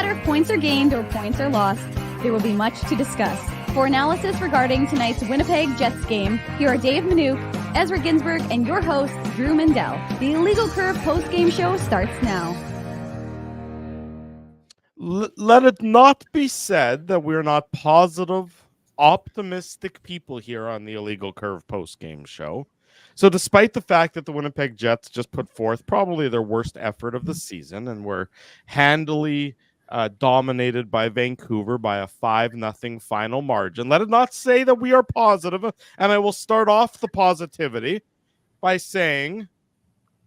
matter if points are gained or points are lost, there will be much to discuss. For analysis regarding tonight's Winnipeg Jets game, here are Dave Manouk, Ezra Ginsburg, and your host, Drew Mindell. The Illegal Curve post-game show starts now. Let it not be said that we're not positive, optimistic people here on the Illegal Curve post-game show. So despite the fact that the Winnipeg Jets just put forth probably their worst effort of the season and were handily dominated by Vancouver by a 5-0 final margin, let it not say that we are positive. And I will start off the positivity by saying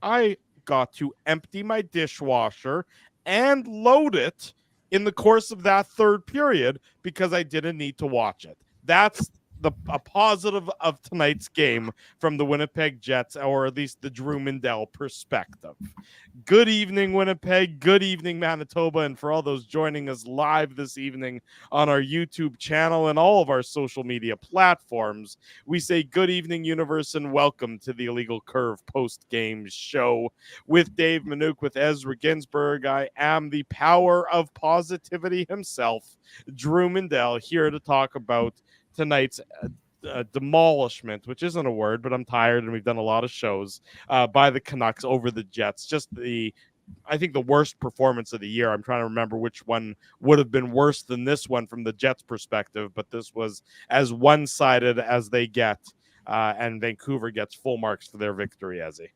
I got to empty my dishwasher and load it in the course of that third period because I didn't need to watch it. That's a positive of tonight's game from the Winnipeg Jets, or at least the Drew Mindell perspective. Good evening, Winnipeg. Good evening, Manitoba. And for all those joining us live this evening on our YouTube channel and all of our social media platforms, we say good evening, universe, and welcome to the Illegal Curve post-game show with Dave Manouk, with Ezra Ginsburg. I am the power of positivity himself, Drew Mindell, here to talk about tonight's demolishment, which isn't a word, but I'm tired and we've done a lot of shows by the Canucks over the Jets. Just I think the worst performance of the year. I'm trying to remember which one would have been worse than this one from the Jets perspective, but this was as one-sided as they get, and Vancouver gets full marks for their victory, Ezzy.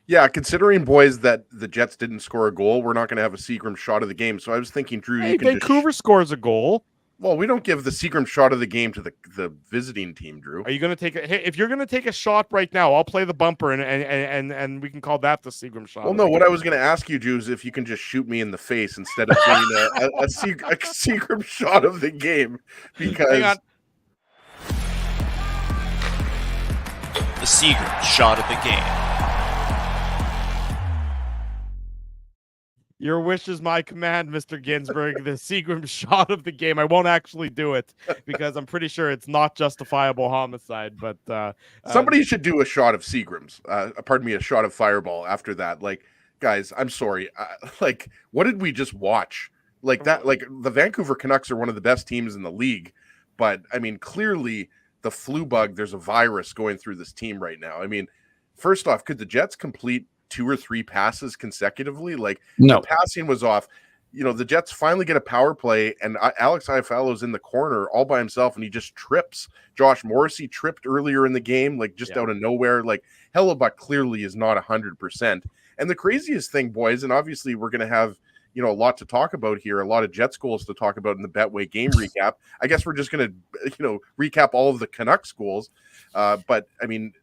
Yeah, considering, boys, that the Jets didn't score a goal, we're not going to have a Seagram shot of the game. So I was thinking, Drew, hey, you can Vancouver scores a goal. Well, we don't give the Seagram shot of the game to the visiting team, Drew. Are you going to take if you're going to take a shot right now, I'll play the bumper and we can call that the Seagram shot. Well, no, what I was going to ask you, Drew, is if you can just shoot me in the face instead of doing a Seagram shot of the game. Because hang on. The Seagram shot of the game. Your wish is my command, Mr. Ginsburg. The Seagram shot of the game. I won't actually do it because I'm pretty sure it's not justifiable homicide. But somebody should do a shot of Seagrams. Pardon me, a shot of Fireball after that. Like, guys, I'm sorry. Like, what did we just watch? Like that. Like, the Vancouver Canucks are one of the best teams in the league. But I mean, clearly the flu bug. There's a virus going through this team right now. I mean, first off, could the Jets complete 2 or 3 passes consecutively? Like, no. The passing was off. You know, the Jets finally get a power play, and Alex Iafallo's in the corner all by himself, and he just trips. Josh Morrissey tripped earlier in the game, like just out of nowhere. Like, Hellebuyck clearly is not 100%. And the craziest thing, boys, and obviously we're going to have, you know, a lot to talk about here, a lot of Jets goals to talk about in the Betway game recap. I guess we're just going to, you know, recap all of the Canucks goals. But I mean,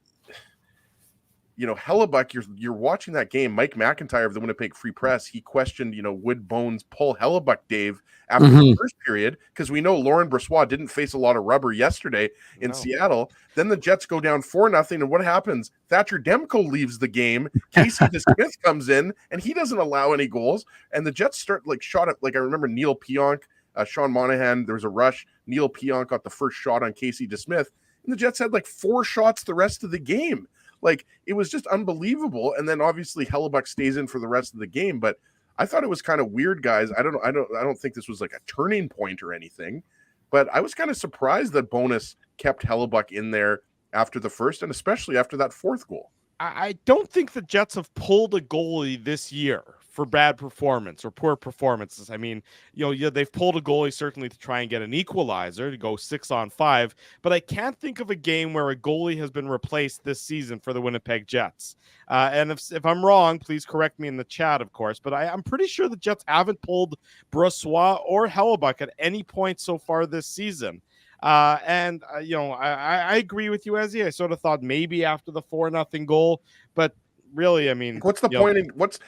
you know, Hellebuyck, you're watching that game. Mike McIntyre of the Winnipeg Free Press, he questioned, you know, would Bones pull Hellebuyck, Dave, after the first period? Because we know Laurent Brossoit didn't face a lot of rubber yesterday in Seattle. Then the Jets go down 4-0, and what happens? Thatcher Demko leaves the game. Casey DeSmith comes in, and he doesn't allow any goals. And the Jets start, like, shot at, like, I remember Neil Pionk, Sean Monahan, there was a rush. Neil Pionk got the first shot on Casey DeSmith, and the Jets had, like, 4 shots the rest of the game. Like, it was just unbelievable. And then obviously Hellebuyck stays in for the rest of the game. But I thought it was kind of weird, guys. I don't think this was like a turning point or anything. But I was kind of surprised that Bowness kept Hellebuyck in there after the first, and especially after that fourth goal. I don't think the Jets have pulled a goalie this year for bad performance or poor performances. I mean, you know, they've pulled a goalie certainly to try and get an equalizer to go 6-on-5, but I can't think of a game where a goalie has been replaced this season for the Winnipeg Jets. And if I'm wrong, please correct me in the chat, of course, but I'm pretty sure the Jets haven't pulled Brossoit or Hellebuyck at any point so far this season. You know, I agree with you, Ezzy. I sort of thought maybe after the 4-0 goal, but really, I mean, what's the point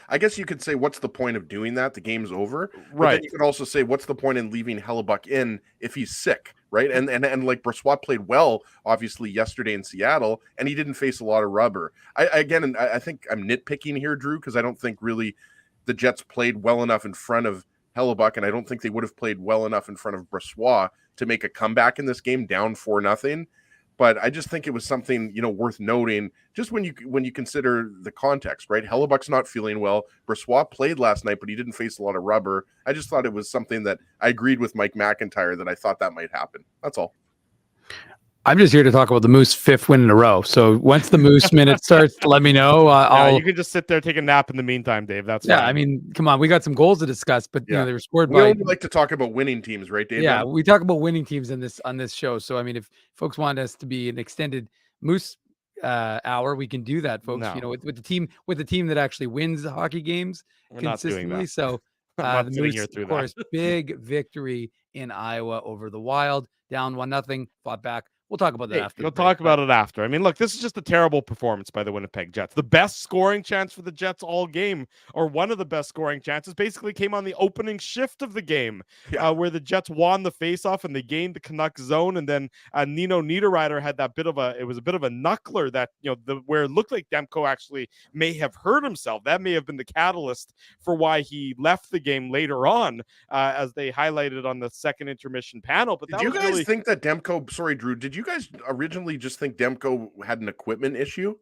I guess you could say, what's the point of doing that? The game's over. But right. Then you could also say, what's the point in leaving Hellebuyck in if he's sick, right? And like Brossoit played well, obviously, yesterday in Seattle, and he didn't face a lot of rubber. I think I'm nitpicking here, Drew, because I don't think really the Jets played well enough in front of Hellebuyck, and I don't think they would have played well enough in front of Brossoit to make a comeback in this game down 4-0. But I just think it was something, worth noting just when you consider the context, right? Hellebuck's not feeling well. Brossoit played last night, but he didn't face a lot of rubber. I just thought it was something that I agreed with Mike McIntyre that I thought that might happen. That's all. I'm just here to talk about the Moose 5th win in a row. So once the Moose minute starts, let me know. You can just sit there, take a nap in the meantime, Dave. That's fine. I mean, come on, we got some goals to discuss, but they were scored by. We only like to talk about winning teams, right, Dave? Yeah, we talk about winning teams on this show. So I mean, if folks want us to be an extended Moose hour, we can do that, folks. No. With the team that actually wins the hockey games consistently. So the Moose, of course, big victory in Iowa over the Wild, down 1-0, fought back. We'll talk about that after. We'll talk about it after. I mean, look, this is just a terrible performance by the Winnipeg Jets. The best scoring chance for the Jets all game, or one of the best scoring chances, basically came on the opening shift of the game, where the Jets won the faceoff and they gained the Canucks zone, and then Nino Niederreiter had that bit of a knuckler that where it looked like Demko actually may have hurt himself. That may have been the catalyst for why he left the game later on, as they highlighted on the second intermission panel. But did you guys think that Demko? Sorry, Drew. Did you guys originally just think Demko had an equipment issue?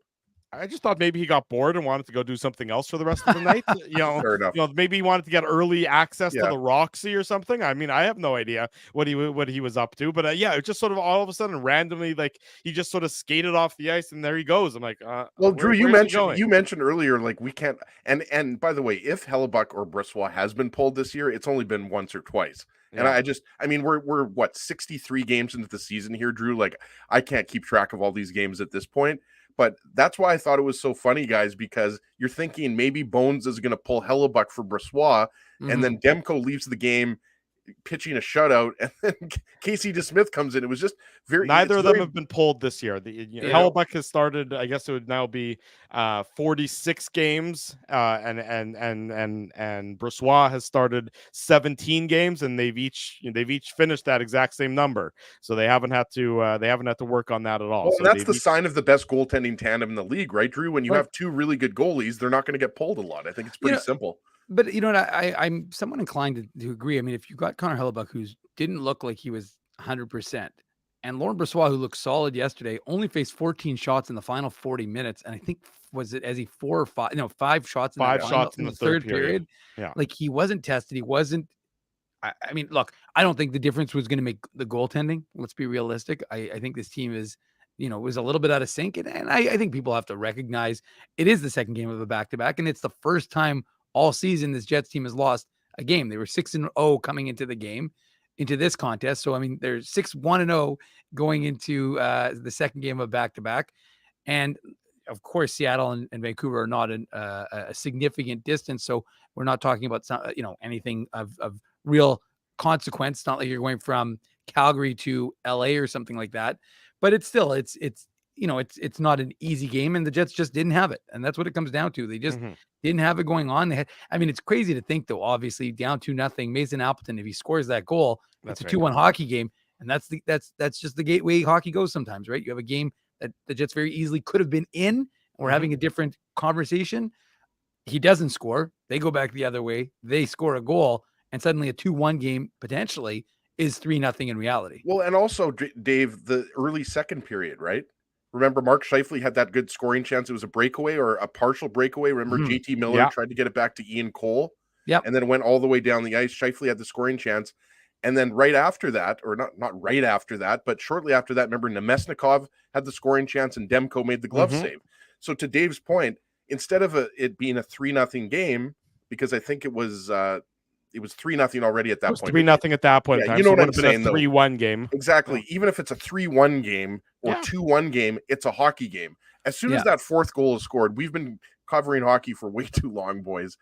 I just thought maybe he got bored and wanted to go do something else for the rest of the night. Fair enough. Maybe he wanted to get early access to the Roxy or something. I mean, I have no idea what he was up to, but it just sort of all of a sudden randomly, like he just sort of skated off the ice and there he goes. I'm like, well, Drew, you mentioned earlier, like we can't. And by the way, if Hellebuck or Brossoit has been pulled this year, it's only been once or twice. And I mean, we're what 63 games into the season here, Drew. Like I can't keep track of all these games at this point. But that's why I thought it was so funny, guys, because you're thinking maybe Bones is going to pull Hellebuck for Brossoit, and then Demko leaves the game pitching a shutout, and then Casey DeSmith comes in. It was just neither of them have been pulled this year. Hellebuck has started, I guess it would now be 46 games, and Brossoit has started 17 games, and they've each finished that exact same number. So they haven't had to work on that at all. Well, so that's the sign of the best goaltending tandem in the league, right, Drew? When you have two really good goalies, they're not going to get pulled a lot. I think it's pretty simple. But you know what? I'm somewhat inclined to agree. I mean, if you got Connor Hellebuck, who didn't look like he was 100%, and Laurent Brossoit, who looked solid yesterday, only faced 14 shots in the final 40 minutes, and I think five shots in the third period. Yeah, like he wasn't tested. He wasn't. I mean, look, I don't think the difference was going to make the goaltending. Let's be realistic. I think this team is, was a little bit out of sync, and I think people have to recognize it is the second game of a back-to-back, and it's the first time all season this Jets team has lost a game. They were 6-0 coming into this contest. So I mean, they're 6-1-0 going into the second game of back-to-back. And of course, Seattle and Vancouver are not a significant distance. So we're not talking about anything of real consequence. It's not like you're going from Calgary to LA or something like that. But it's still it's not an easy game, and the Jets just didn't have it. And that's what it comes down to. They just didn't have it going on. It's crazy to think, though, obviously down 2-0, Mason Appleton, if he scores that goal, it's a 2-1 hockey game. And that's just the gateway hockey goes sometimes, right? You have a game that the Jets very easily could have been in. We're having a different conversation. He doesn't score. They go back the other way. They score a goal, and suddenly a 2-1 game potentially is 3-0 in reality. Well, and also, Dave, the early second period, right? Remember, Mark Scheifele had that good scoring chance. It was a breakaway or a partial breakaway. Remember, JT Miller tried to get it back to Ian Cole, and then went all the way down the ice. Scheifele had the scoring chance. And then right after that, or not right after that, but shortly after that, remember, Nemesnikov had the scoring chance and Demko made the glove save. So to Dave's point, instead of it being a 3-0 game, because I think it was 3-0 already at that point. 3-0 at that point. Yeah, you know what I'm saying? 3-1 game. Exactly. Even if it's a 3-1 game or 2-1 game, it's a hockey game. As soon as that fourth goal is scored, we've been covering hockey for way too long, boys.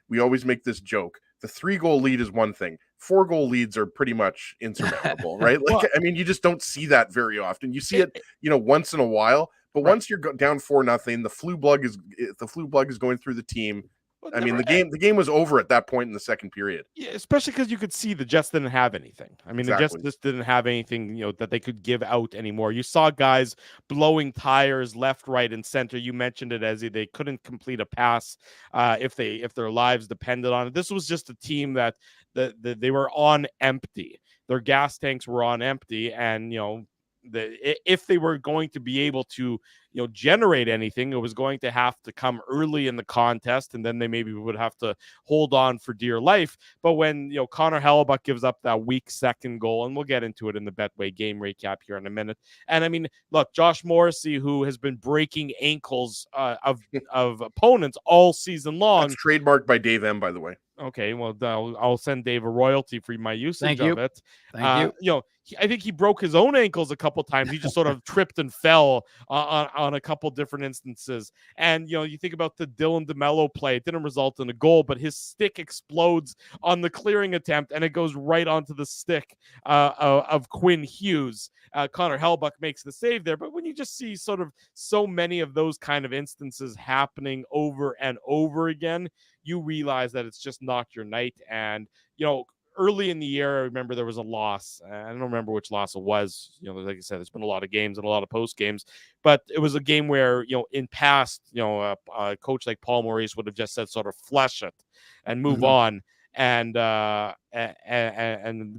We always make this joke. The 3-goal lead is one thing. 4-goal leads are pretty much insurmountable, right? Like, you just don't see that very often. You see it, once in a while. But once you're down 4-0, the flu bug is going through the team. I mean, the game was over at that point in the second period. Yeah, especially because you could see the Jets didn't have anything. I mean, the Jets just didn't have anything, that they could give out anymore. You saw guys blowing tires left, right, and center. You mentioned it, Ezzy. They couldn't complete a pass if their lives depended on it. This was just a team that they were on empty. Their gas tanks were on empty, and if they were going to be able to, generate anything, it was going to have to come early in the contest, and then they maybe would have to hold on for dear life. But when, Connor Hellebuck gives up that weak second goal, and we'll get into it in the Betway game recap here in a minute. And I mean, look, Josh Morrissey, who has been breaking ankles of opponents all season long. That's trademarked by Dave M, by the way. Okay, well, I'll send Dave a royalty for my usage of it. Thank you. I think he broke his own ankles a couple times. He just sort of tripped and fell on a couple different instances. And, you think about the Dylan DeMello play. It didn't result in a goal, but his stick explodes on the clearing attempt, and it goes right onto the stick of Quinn Hughes. Connor Hellebuck makes the save there. But when you just see sort of so many of those kind of instances happening over and over again, you realize that it's just not your night. And, early in the year, I remember there was a loss. I don't remember which loss it was. Like I said, there's been a lot of games and a lot of post games, but it was a game where, in past, a coach like Paul Maurice would have just said, sort of flush it and move on. And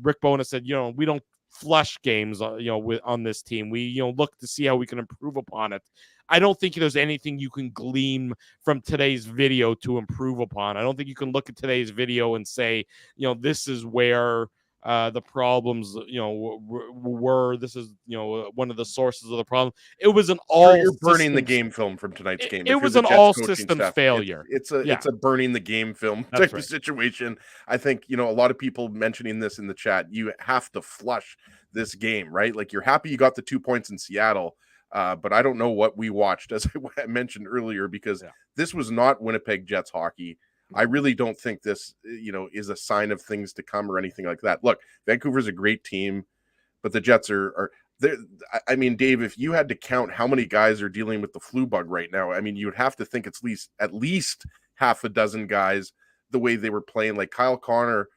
Rick Bona said, we don't flush games, on this team. We, look to see how we can improve upon it. I don't think there's anything you can glean from today's video to improve upon. I don't think you can look at today's video and say, this is where the problems, were. This is, one of the sources of the problem. It was an all. You're burning the game film from tonight's game. It was an all system failure. It's a burning the game film type of situation. I think, a lot of people mentioning this in the chat. You have to flush this game, right? Like, you're happy you got the 2 points in Seattle. But I don't know what we watched, as I mentioned earlier, because this was not Winnipeg Jets hockey. I really don't think this, is a sign of things to come or anything like that. Look, Vancouver's a great team, but the Jets are there. I mean, Dave, if you had to count how many guys are dealing with the flu bug right now, I mean, you'd have to think it's at least half a dozen guys the way they were playing. Like Kyle Connor,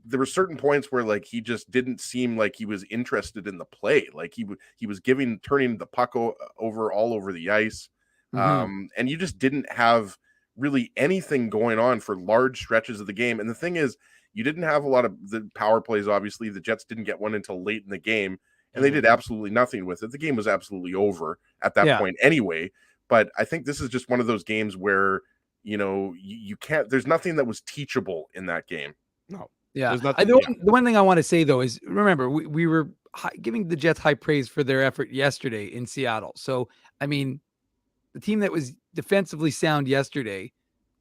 there were certain points where, like, he just didn't seem like he was interested in the play. Like he was turning the puck over all over the ice. And you just didn't have really anything going on for large stretches of the game. And the thing is, you didn't have a lot of the power plays. Obviously, the Jets didn't get one until late in the game, and they did absolutely nothing with it. The game was absolutely over at that point anyway. But I think this is just one of those games where, you can't, there's nothing that was teachable in that game. No. Yeah. The one thing I want to say, though, is remember, we were giving the Jets high praise for their effort yesterday in Seattle. So, I mean, the team that was defensively sound yesterday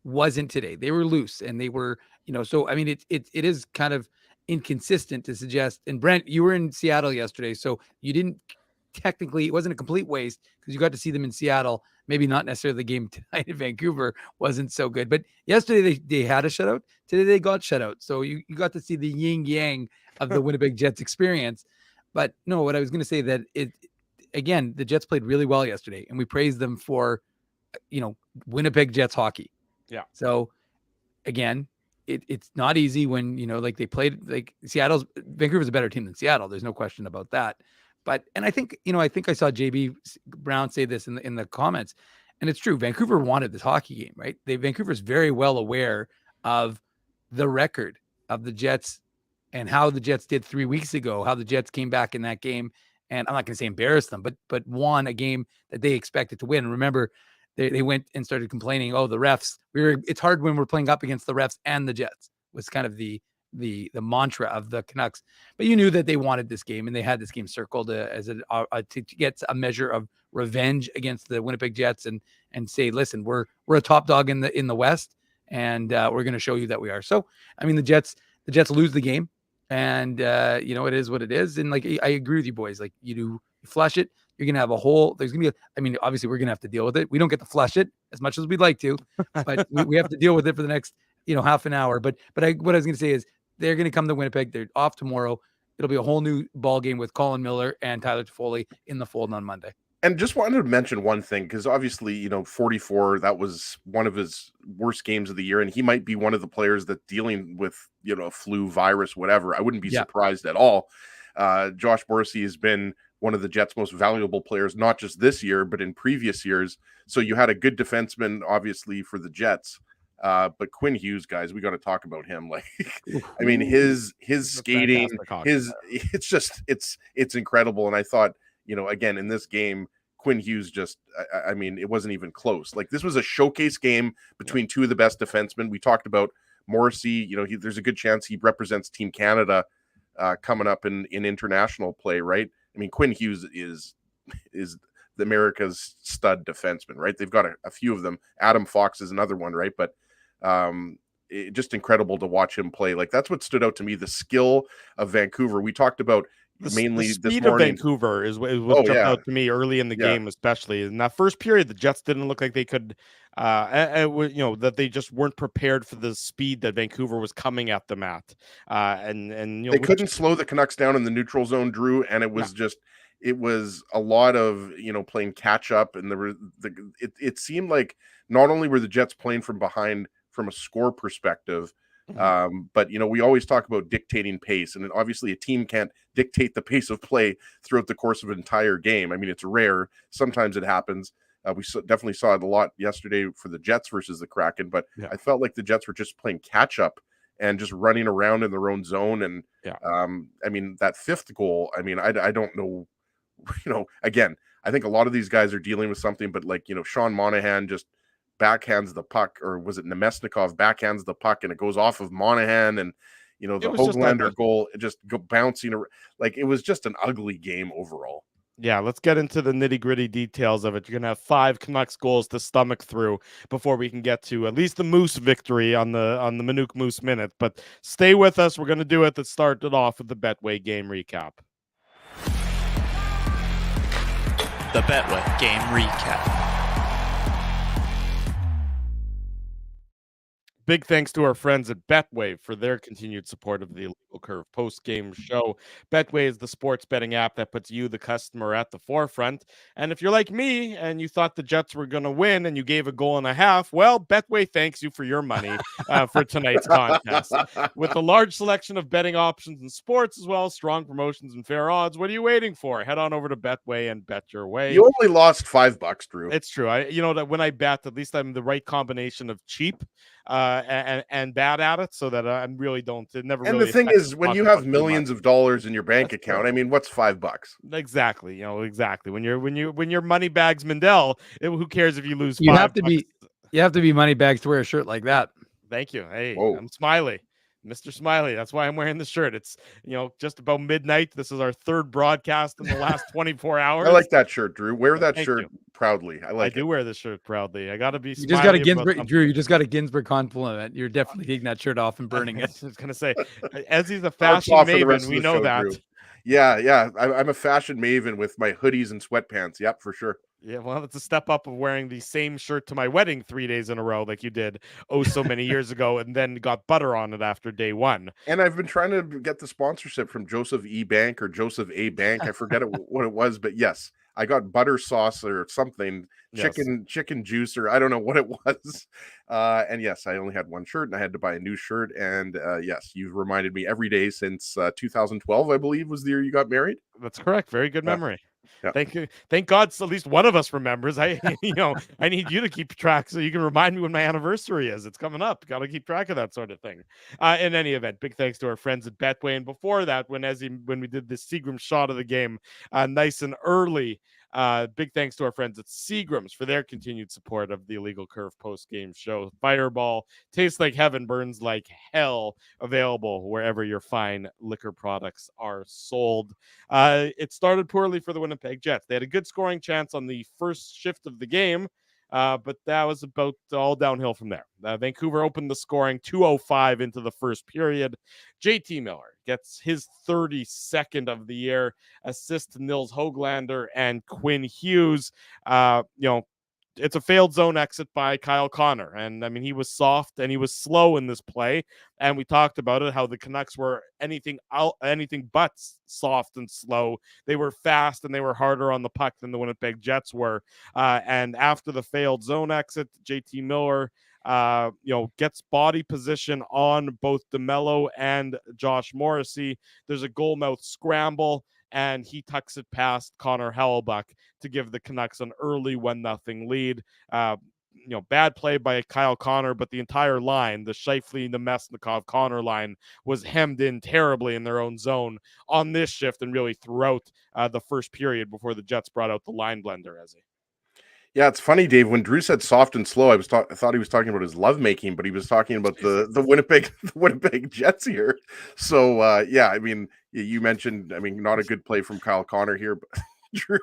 wasn't today. They were loose, and they were, so, I mean, it is kind of inconsistent to suggest. And Brent, you were in Seattle yesterday, so you didn't technically, it wasn't a complete waste because you got to see them in Seattle. Maybe not necessarily the game tonight in Vancouver wasn't so good, but yesterday they had a shutout. Today they got shut out. So you got to see the yin yang of the Winnipeg Jets experience. But no, what I was going to say that again, the Jets played really well yesterday, and we praised them for, Winnipeg Jets hockey. Yeah. So again, it's not easy when, like they played, like Vancouver's a better team than Seattle. There's no question about that. But, and I think I saw JB Brown say this in the comments, and it's true. Vancouver wanted this hockey game, right? Vancouver's very well aware of the record of the Jets and how the Jets did 3 weeks ago, how the Jets came back in that game. And I'm not going to say embarrass them, but won a game that they expected to win. Remember, they went and started complaining, oh, the refs, it's hard when we're playing up against the refs and the Jets, was kind of the mantra of the Canucks. But you knew that they wanted this game, and they had this game circled as to get a measure of revenge against the Winnipeg Jets and say, listen, we're a top dog in the West, and we're going to show you that we are. So, I mean, the Jets lose the game, and it is what it is. And like, I agree with you boys. Like, you flush it, you're going to have there's going to be, obviously we're going to have to deal with it. We don't get to flush it as much as we'd like to, but we have to deal with it for the next, half an hour. But what I was going to say is, they're going to come to Winnipeg. They're off tomorrow. It'll be a whole new ball game with Colin Miller and Tyler Toffoli in the fold on Monday. And just wanted to mention one thing, because obviously, 44, that was one of his worst games of the year. And he might be one of the players that dealing with, a flu virus, whatever. I wouldn't be surprised at all. Josh Morrissey has been one of the Jets' most valuable players, not just this year, but in previous years. So you had a good defenseman, obviously, for the Jets. But Quinn Hughes, guys, we got to talk about him. Like, I mean, his skating, it's incredible. And I thought, again, in this game, Quinn Hughes I mean, it wasn't even close. Like, this was a showcase game between two of the best defensemen. We talked about Morrissey. There's a good chance he represents Team Canada coming up in international play, right? I mean, Quinn Hughes is the America's stud defenseman, right? They've got a few of them. Adam Fox is another one, right? But just incredible to watch him play. Like, that's what stood out to me, the skill of Vancouver. We talked about mainly the this speed morning. of Vancouver is what jumped out to me early in the game, especially in that first period. The Jets didn't look like they could, that they just weren't prepared for the speed that Vancouver was coming at them at, and they couldn't slow the Canucks down in the neutral zone, Drew, and it was it was a lot of playing catch up, and it seemed like not only were the Jets playing from behind from a score perspective. But we always talk about dictating pace, and obviously a team can't dictate the pace of play throughout the course of an entire game. I mean, it's rare. Sometimes it happens. We definitely saw it a lot yesterday for the Jets versus the Kraken, but I felt like the Jets were just playing catch up and just running around in their own zone. And I mean, that fifth goal, I mean, I don't know, again, I think a lot of these guys are dealing with something, but Sean Monahan just backhands the puck, or was it Nemesnikov backhands the puck and it goes off of Monahan, and the Hoglander goal just go bouncing around. Like, it was just an ugly game overall. Yeah, let's get into the nitty-gritty details of it. You're gonna have 5 Canucks goals to stomach through before we can get to at least the Moose victory on the Manuk Moose Minute. But stay with us. We're gonna do it. Let's start it off with the Betway game recap. The Betway game recap. Big thanks to our friends at Betway for their continued support of the Illegal Curve post-game show. Betway is the sports betting app that puts you, the customer, at the forefront. And if you're like me and you thought the Jets were going to win and you gave a goal and a half, well, Betway thanks you for your money for tonight's contest. With a large selection of betting options in sports, as well as strong promotions and fair odds, what are you waiting for? Head on over to Betway and bet your way. You only lost $5, Drew. It's true. That when I bet, at least I'm the right combination of cheap and bad at it, so that I really don't. It never. And really the thing is, when you have millions of dollars in your bank account, I mean, what's $5? Exactly. Exactly. When you're money bags Mindell, who cares if you lose? You $5? have to be money bags to wear a shirt like that. Thank you. Hey, whoa. I'm Smiley. Mr. Smiley. That's why I'm wearing the shirt. It's, just about midnight. This is our third broadcast in the last 24 hours. I like that shirt, Drew. Wear that shirt proudly. I do wear this shirt proudly. I got to be. You just got a Ginsburg, Drew. You just got a Ginsburg compliment. You're definitely taking that shirt off and burning it. I was going to say, as he's a fashion maven, we know that. Drew. Yeah. I'm a fashion maven with my hoodies and sweatpants. Yep, for sure. Yeah, well, it's a step up of wearing the same shirt to my wedding 3 days in a row, like you did so many years ago, and then got butter on it after day one. And I've been trying to get the sponsorship from Joseph E. Bank or Joseph A. Bank. I forget what it was, but yes, I got butter sauce or something, chicken juice, or I don't know what it was. And yes, I only had one shirt, and I had to buy a new shirt. And yes, you've reminded me every day since 2012, I believe, was the year you got married. That's correct. Very good memory. Yeah. Thank you. Thank God, at least one of us remembers. I need you to keep track so you can remind me when my anniversary is. It's coming up. Got to keep track of that sort of thing. In any event, big thanks to our friends at Betway. And before that, when we did the Seagram shot of the game, nice and early. Big thanks to our friends at Seagram's for their continued support of the Illegal Curve post-game show. Fireball tastes like heaven, burns like hell. Available wherever your fine liquor products are sold. It started poorly for the Winnipeg Jets. They had a good scoring chance on the first shift of the game, but that was about all downhill from there. Vancouver opened the scoring 2:05 into the first period. JT Miller gets his 32nd of the year, assist to Nils Hoglander and Quinn Hughes. It's a failed zone exit by Kyle Connor. And I mean, he was soft and he was slow in this play. And we talked about it, how the Canucks were anything but soft and slow. They were fast and they were harder on the puck than the Winnipeg Jets were. And after the failed zone exit, JT Miller gets body position on both DeMello and Josh Morrissey. There's a goalmouth scramble, and he tucks it past Connor Hellebuyck to give the Canucks an early 1-0 lead. bad play by Kyle Connor, but the entire line, the Scheifele, the Mesnikov, Connor line, was hemmed in terribly in their own zone on this shift and really throughout the first period before the Jets brought out the line blender, as Yeah, it's funny, Dave. When Drew said soft and slow, I thought he was talking about his lovemaking, but he was talking about the Winnipeg Jets here. So yeah, I mean, you mentioned, not a good play from Kyle Connor here, but Drew.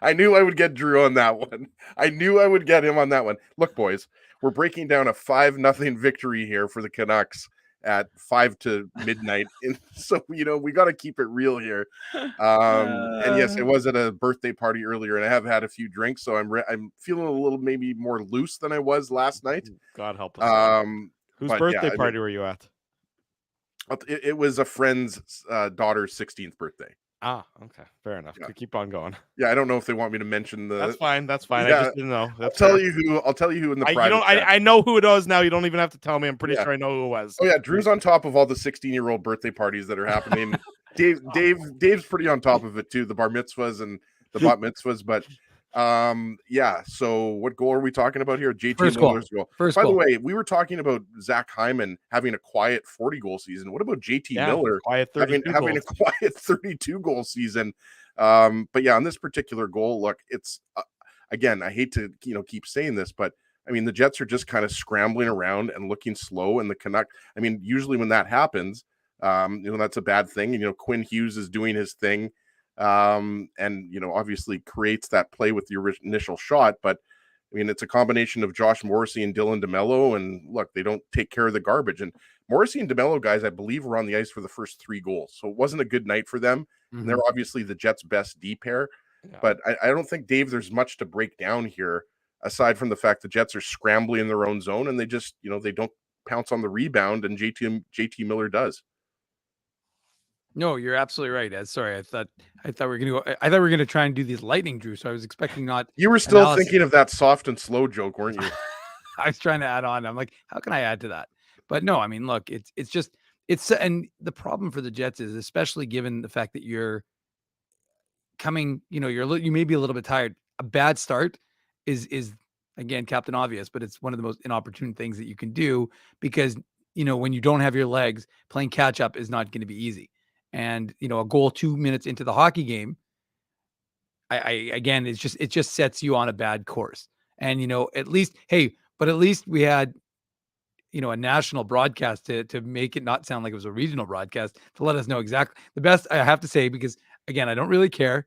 I knew I would get Drew on that one. I knew I would get him on that one. Look, boys, we're breaking down a 5-0 victory here for the Canucks at 5 to midnight. And so, we got to keep it real here. And yes, I was at a birthday party earlier and I have had a few drinks. So I'm feeling a little maybe more loose than I was last night. God help us. Whose birthday party were you at? It was a friend's daughter's 16th birthday. Ah, okay, fair enough. Yeah. Keep on going. Yeah, I don't know if they want me to mention the. That's fine. Yeah, I just didn't know. I'll tell you who in the private. I know who it was now. You don't even have to tell me. I'm pretty sure I know who it was. Oh yeah, Drew's on top of all the 16-year-old birthday parties that are happening. Dave's pretty on top of it too. The bar mitzvahs and the bat mitzvahs, but yeah. So what goal are we talking about here? JT Miller's goal. By the way, we were talking about Zach Hyman having a quiet 40-goal season. What about JT Miller having a quiet 32-goal season? But yeah, on this particular goal, look, it's again, I hate to keep saying this, but the Jets are just kind of scrambling around and looking slow, and the Canucks. Usually when that happens, that's a bad thing. Quinn Hughes is doing his thing. And obviously creates that play with the initial shot, but it's a combination of Josh Morrissey and Dylan DeMello, and look, they don't take care of the garbage. And Morrissey and DeMello, guys, I believe were on the ice for the first 3 goals, so it wasn't a good night for them. Mm-hmm. And they're obviously the Jets' best D pair, but I don't think, Dave, there's much to break down here aside from the fact the Jets are scrambling in their own zone and they just they don't pounce on the rebound, and JT Miller does. No, you're absolutely right, Ed. Sorry, I thought we were gonna go. I thought we were gonna try and do these lightning, Drew. So I was expecting not. You were still thinking of that soft and slow joke, weren't you? I was trying to add on. I'm like, how can I add to that? But no, look, it's and the problem for the Jets is, especially given the fact that you're coming, you may be a little bit tired. A bad start is again, Captain Obvious, but it's one of the most inopportune things that you can do, because when you don't have your legs, playing catch up is not going to be easy. And a goal 2 minutes into the hockey game, again, it just sets you on a bad course. And at least we had a national broadcast to make it not sound like it was a regional broadcast, to let us know exactly the best. I have to say, because again, I don't really care,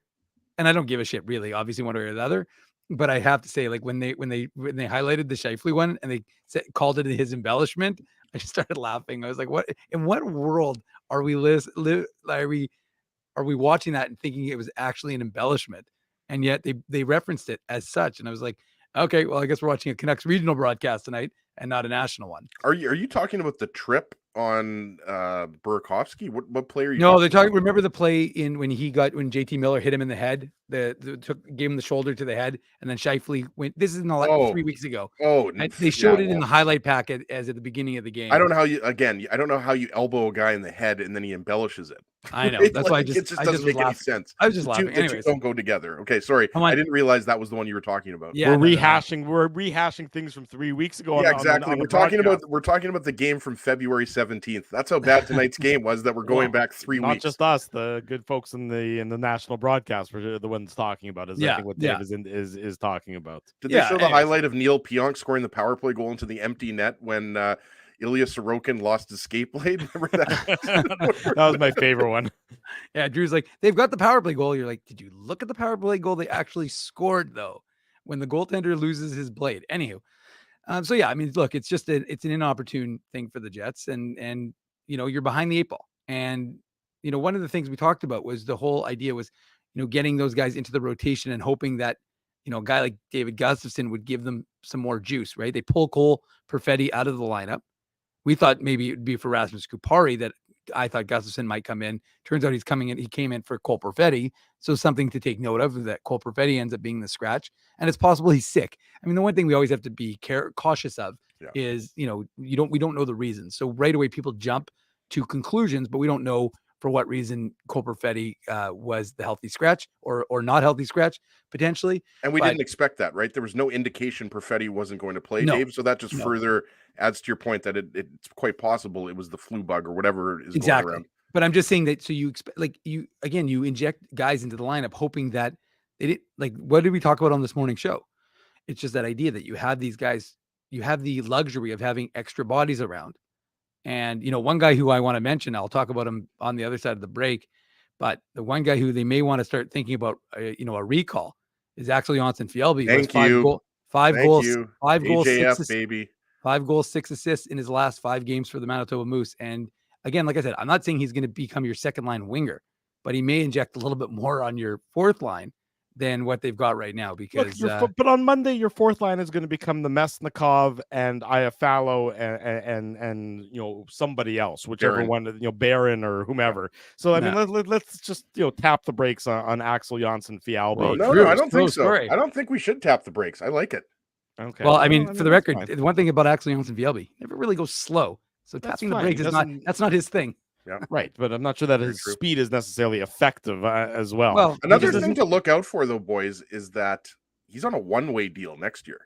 and I don't give a shit really, obviously, one way or the other. But I have to say, like, when they highlighted the Scheifele one and they called it his embellishment, I just started laughing. I was like, "What? In what world are we are we watching that and thinking it was actually an embellishment?" And yet they referenced it as such. And I was like, "Okay, well, I guess we're watching a Canucks regional broadcast tonight and not a national one." Are you talking about the trip on Burakovsky? What play are you? No, they're talking. Remember the play when JT Miller hit him in the head, gave him the shoulder to the head, and then Scheifele went. This is 3 weeks ago. Oh, and they showed it in the highlight packet as at the beginning of the game. I don't know how you elbow a guy in the head and then he embellishes it. I know. That's why it just doesn't make any sense. I was just laughing. Anyways, don't go together. Okay, sorry. I didn't realize that was the one you were talking about. Yeah, we're rehashing things from 3 weeks ago. Yeah, exactly. We're talking about the game from February 17th. That's how bad tonight's game was, that we're going back 3 weeks. Not just us, the good folks in the national broadcast were the ones talking about. I think what Dave is talking about. Did they show the highlight of Neil Pionk scoring the power play goal into the empty net when Ilya Sorokin lost his skate blade? Remember that? That was my favorite one. Yeah, Drew's like, they've got the power play goal. You're like, did you look at the power play goal they actually scored, though, when the goaltender loses his blade? Anywho, so yeah, look, it's just it's an inopportune thing for the Jets, and you're behind the 8 ball. And one of the things we talked about was the whole idea was getting those guys into the rotation and hoping that a guy like David Gustafsson would give them some more juice, right? They pull Cole Perfetti out of the lineup. We thought maybe it would be for Rasmus Kupari that I thought Gustafsson might come in. Turns out he's coming in. He came in for Cole Perfetti. So something to take note of, that Cole Perfetti ends up being the scratch, and it's possible he's sick. The one thing we always have to be cautious of is, we don't know the reasons. So right away people jump to conclusions, but we don't know for what reason Cole Perfetti was the healthy scratch or not healthy scratch potentially. And we didn't expect that, right? There was no indication Perfetti wasn't going to play, No, Dave. So that just further adds to your point that it's quite possible it was the flu bug or whatever is going around. But I'm just saying that, so you expect, like, you inject guys into the lineup hoping that like, what did we talk about on this morning show? It's just that idea that you have these guys, you have the luxury of having extra bodies around. And, one guy who I want to mention, I'll talk about him on the other side of the break, but the one guy who they may want to start thinking about, a recall is Axel Jonsson-Fjällby. Thank you. Five goals, AJF, baby. 5 goals, 6 assists in his last 5 games for the Manitoba Moose. And again, like I said, I'm not saying he's going to become your second line winger, but he may inject a little bit more on your fourth line than what they've got right now. Because but on Monday, your fourth line is going to become the Mesnikov and Iafallo and somebody else, whichever Barron. one, Barron or whomever. So I mean, let's just tap the brakes on Axel Jonsson-Fjällby. Well, Drew, no, I don't think so. story. I don't think we should tap the brakes. I like it. Okay. Well, I mean, for the record, fine. the one thing about Axel Jonsson-Fjällby, never really goes slow. So That's tapping the fine. brakes that's not his thing. Yeah. Right, but I'm not sure that Very his true. speed is necessarily effective as well. Well, Another thing to look out for, though, boys, is that he's on a one-way deal next year.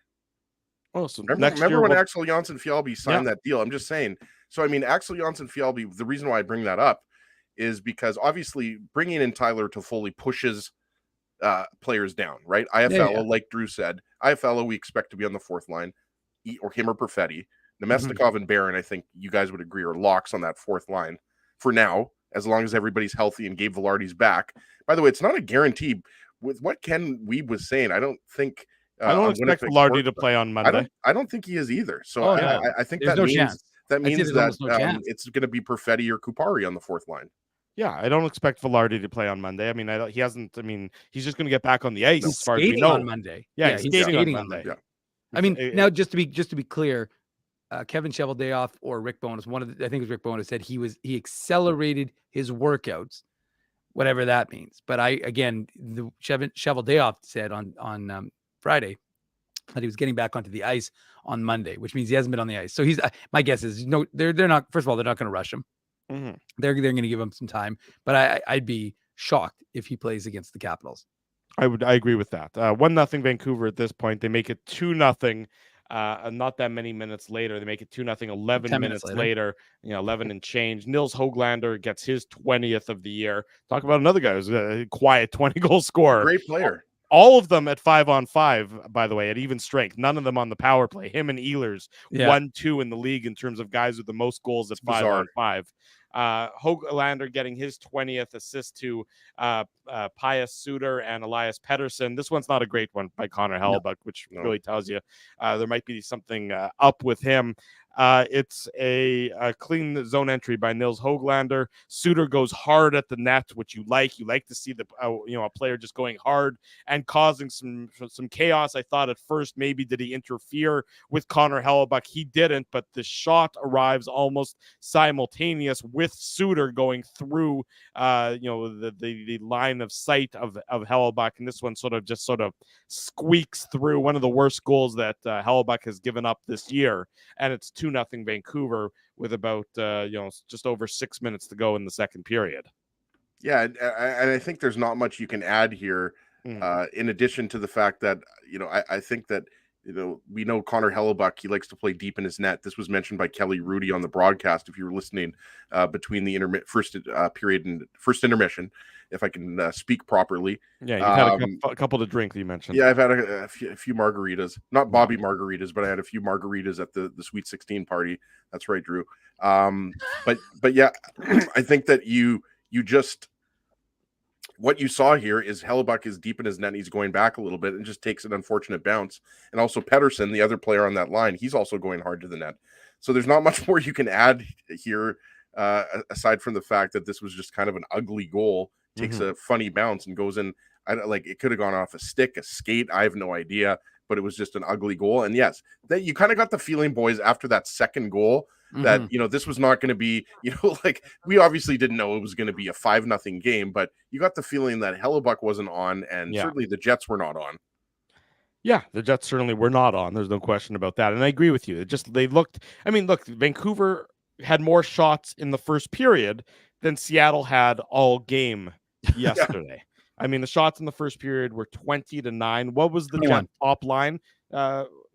Oh, so Remember when Axel Jonsson-Fjällby signed that deal? I'm just saying. So, I mean, Axel Jonsson-Fjällby, the reason why I bring that up is because obviously bringing in Tyler Toffoli pushes players down, right? Iafallo, like Drew said, Iafallo we expect to be on the fourth line, or him or Perfetti. Nemesnikov and Barron, I think you guys would agree, are locks on that fourth line for now, as long as everybody's healthy and Gabe Vilardi's back. By the way, it's not a guarantee. With what Ken Weeb was saying, I don't think I don't expect Vilardi to play on Monday. I don't think he is either. So I think there's that no means chance. that means that no chance. it's going to be Perfetti or Kupari on the fourth line. Yeah, I don't expect Vilardi to play on Monday. I mean, he hasn't. I mean, he's just going to get back on the ice He's as far as we skating know. on Monday. Yeah, he's skating on Monday. Yeah. I mean, now just to be clear, Kevin Cheveldayoff or Rick Bowness, I think it was Rick Bowness, said he accelerated his workouts, whatever that means. But the Cheveldayoff said on Friday that he was getting back onto the ice on Monday, which means he hasn't been on the ice. So my guess is they're not. First of all, they're not going to rush him. Mm-hmm. They're going to give him some time. But I'd be shocked if he plays against the Capitals. I agree with that. 1-0 Vancouver at this point. They make it 2-0. Not that many minutes later, they make it 2-0. 11 minutes later, 11 and change. Nils Höglander gets his 20th of the year. Talk about another guy who's a quiet 20-goal scorer. Great player. All of them at 5-on-5, by the way, at even strength. None of them on the power play. Him and Ehlers, 1-2 in the league in terms of guys with the most goals at 5-on-5. Höglander getting his 20th assist to Pius Suter and Elias Pettersson. This one's not a great one by Connor Hellebuyck, which really tells you there might be something up with him. It's a clean zone entry by Nils Höglander. Suter goes hard at the net, which you like. You like to see a player just going hard and causing some chaos. I thought at first maybe did he interfere with Connor Hellebuyck? He didn't, but the shot arrives almost simultaneous with Suter going through the line of sight of Hellebuyck, and this one sort of squeaks through. One of the worst goals that Hellebuyck has given up this year, and it's 2-0 Vancouver with about just over 6 minutes to go in the second period. Yeah, and I think there's not much you can add here, in addition to the fact that I think that we know Connor Hellebuyck, he likes to play deep in his net. This was mentioned by Kelly Rudy on the broadcast, if you were listening, between the first period and first intermission, if I can speak properly. Yeah, you've had a couple to drink, you mentioned. Yeah, I've had a few margaritas. Not Bobby margaritas, but I had a few margaritas at the Sweet 16 party. That's right, Drew. But yeah, I think that you just... What you saw here is Hellebuyck is deep in his net. And he's going back a little bit and just takes an unfortunate bounce. And also Pettersson, the other player on that line, he's also going hard to the net. So there's not much more you can add here, aside from the fact that this was just kind of an ugly goal. Takes a funny bounce and goes in. It could have gone off a stick, a skate. I have no idea, but it was just an ugly goal. And yes, that you kind of got the feeling, boys, after that second goal, that this was not going to be, we obviously didn't know it was going to be a 5-0 game, but you got the feeling that Hellebuyck wasn't on, and certainly the Jets were not on. Yeah, the Jets certainly were not on. There's no question about that. And I agree with you. Vancouver had more shots in the first period than Seattle had all game yesterday. I mean, the shots in the first period were 20-9. What was the 21. Jet top line?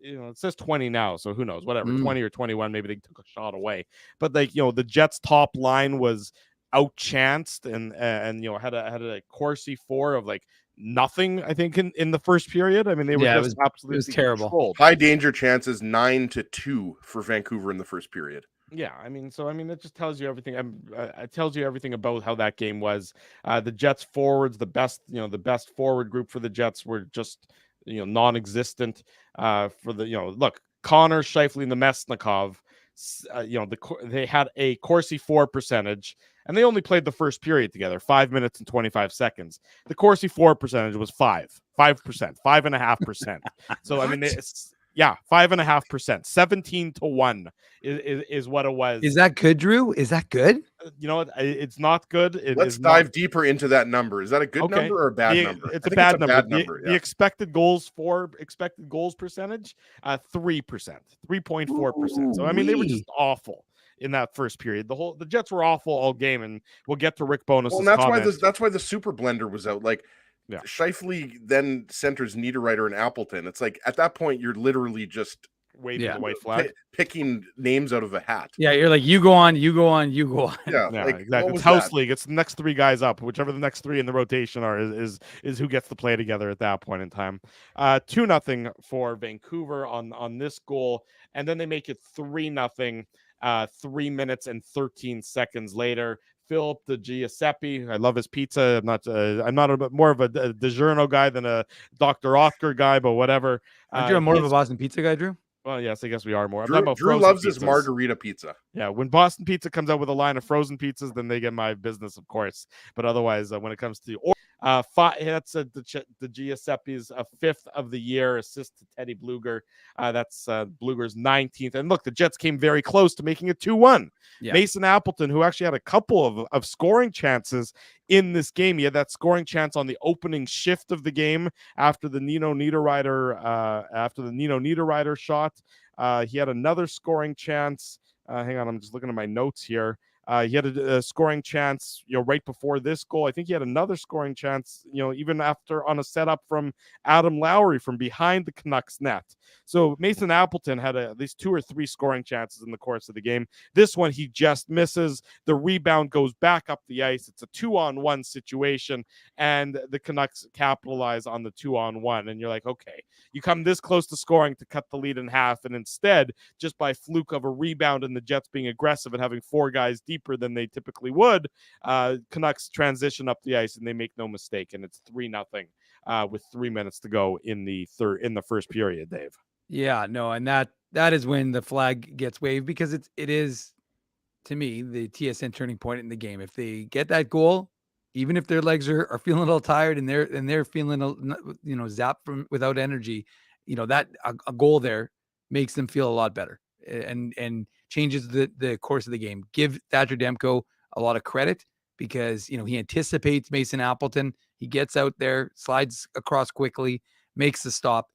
It says 20 now, so who knows? Whatever, 20 or 21. Maybe they took a shot away. But the Jets top line was outchanced and had a Corsi 4 of like nothing. I think in the first period. I mean, they were just absolutely it was terrible. controlled. High danger chances 9-2 for Vancouver in the first period. Yeah, I mean, it just tells you everything. It tells you everything about how that game was. The Jets forwards, the best forward group for the Jets were just non-existent. For the look, Connor, Scheifele, and the Mesnikov. They had a Corsi 4 percentage, and they only played the first period together, 5 minutes and 25 seconds. The Corsi 4 percentage was 5%, 5.5%. So I mean, it's 5.5%, 17-1 is what it was. Is that good, Drew? Is that good? It's not good. Let's dive deeper into that number. Is that a good number or a bad number? It's a bad number. The expected goals percentage, 3%, 3.4%. So I mean, they were just awful in that first period. The Jets were awful all game, and we'll get to Rick Bonus. Well, that's why the super blender was out. Like, Scheifele then centers Niederreiter and Appleton. It's like at that point you're literally just waving the white flag, picking names out of a hat. Yeah, you're like, you go on, you go on, you go on. Yeah, exactly. It's house league. It's the next three guys up, whichever the next three in the rotation are is who gets to play together at that point in time. 2-0 for Vancouver on this goal, and then they make it 3-0. 3 minutes and 13 seconds later. Philip de Giuseppe, I love his pizza. I'm not more of a DiGiorno guy than a Dr. Oetker guy, but whatever. Aren't you more of a Boston pizza guy, Drew? Well, yes, I guess we are more. Drew loves his margarita pizza. Yeah, when Boston Pizza comes out with a line of frozen pizzas, then they get my business, of course. But otherwise, when it comes to that's the Giuseppe's fifth of the year assist to Teddy Bluger. That's Bluger's 19th. And look, the Jets came very close to making it 2-1. Yeah. Mason Appleton, who actually had a couple of scoring chances in this game. He had that scoring chance on the opening shift of the game after the Nino Niederreiter shot. He had another scoring chance. Hang on, I'm just looking at my notes here. He had a scoring chance, right before this goal. I think he had another scoring chance, even after on a setup from Adam Lowry from behind the Canucks net. So Mason Appleton had at least 2 or 3 scoring chances in the course of the game. This one, he just misses. The rebound goes back up the ice. It's a 2-on-1 situation, and the Canucks capitalize on the 2-on-1. And you're like, okay, you come this close to scoring to cut the lead in half, and instead, just by fluke of a rebound and the Jets being aggressive and having 4 guys deeper than they typically would, Canucks transition up the ice and they make no mistake, and it's 3-0 with 3 minutes to go in the first period, Dave. Yeah, no, and that is when the flag gets waved, because it is, to me, the TSN turning point in the game. If they get that goal, even if their legs are feeling a little tired and they're feeling zapped from without energy, that a goal there makes them feel a lot better and changes the course of the game. Give Thatcher Demko a lot of credit, because he anticipates Mason Appleton. He gets out there, slides across quickly, makes the stop,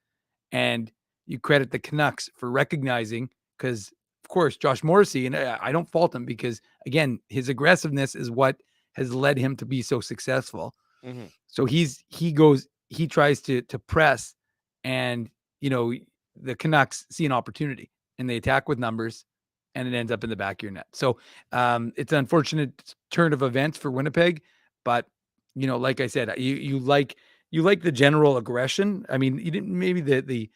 and you credit the Canucks for recognizing, because of course Josh Morrissey, and I don't fault him, because again, his aggressiveness is what has led him to be so successful. Mm-hmm. So he tries to press, and the Canucks see an opportunity and they attack with numbers, and it ends up in the back of your net. So it's an unfortunate turn of events for Winnipeg, but like I said, you like the general aggression. I mean, you didn't, maybe the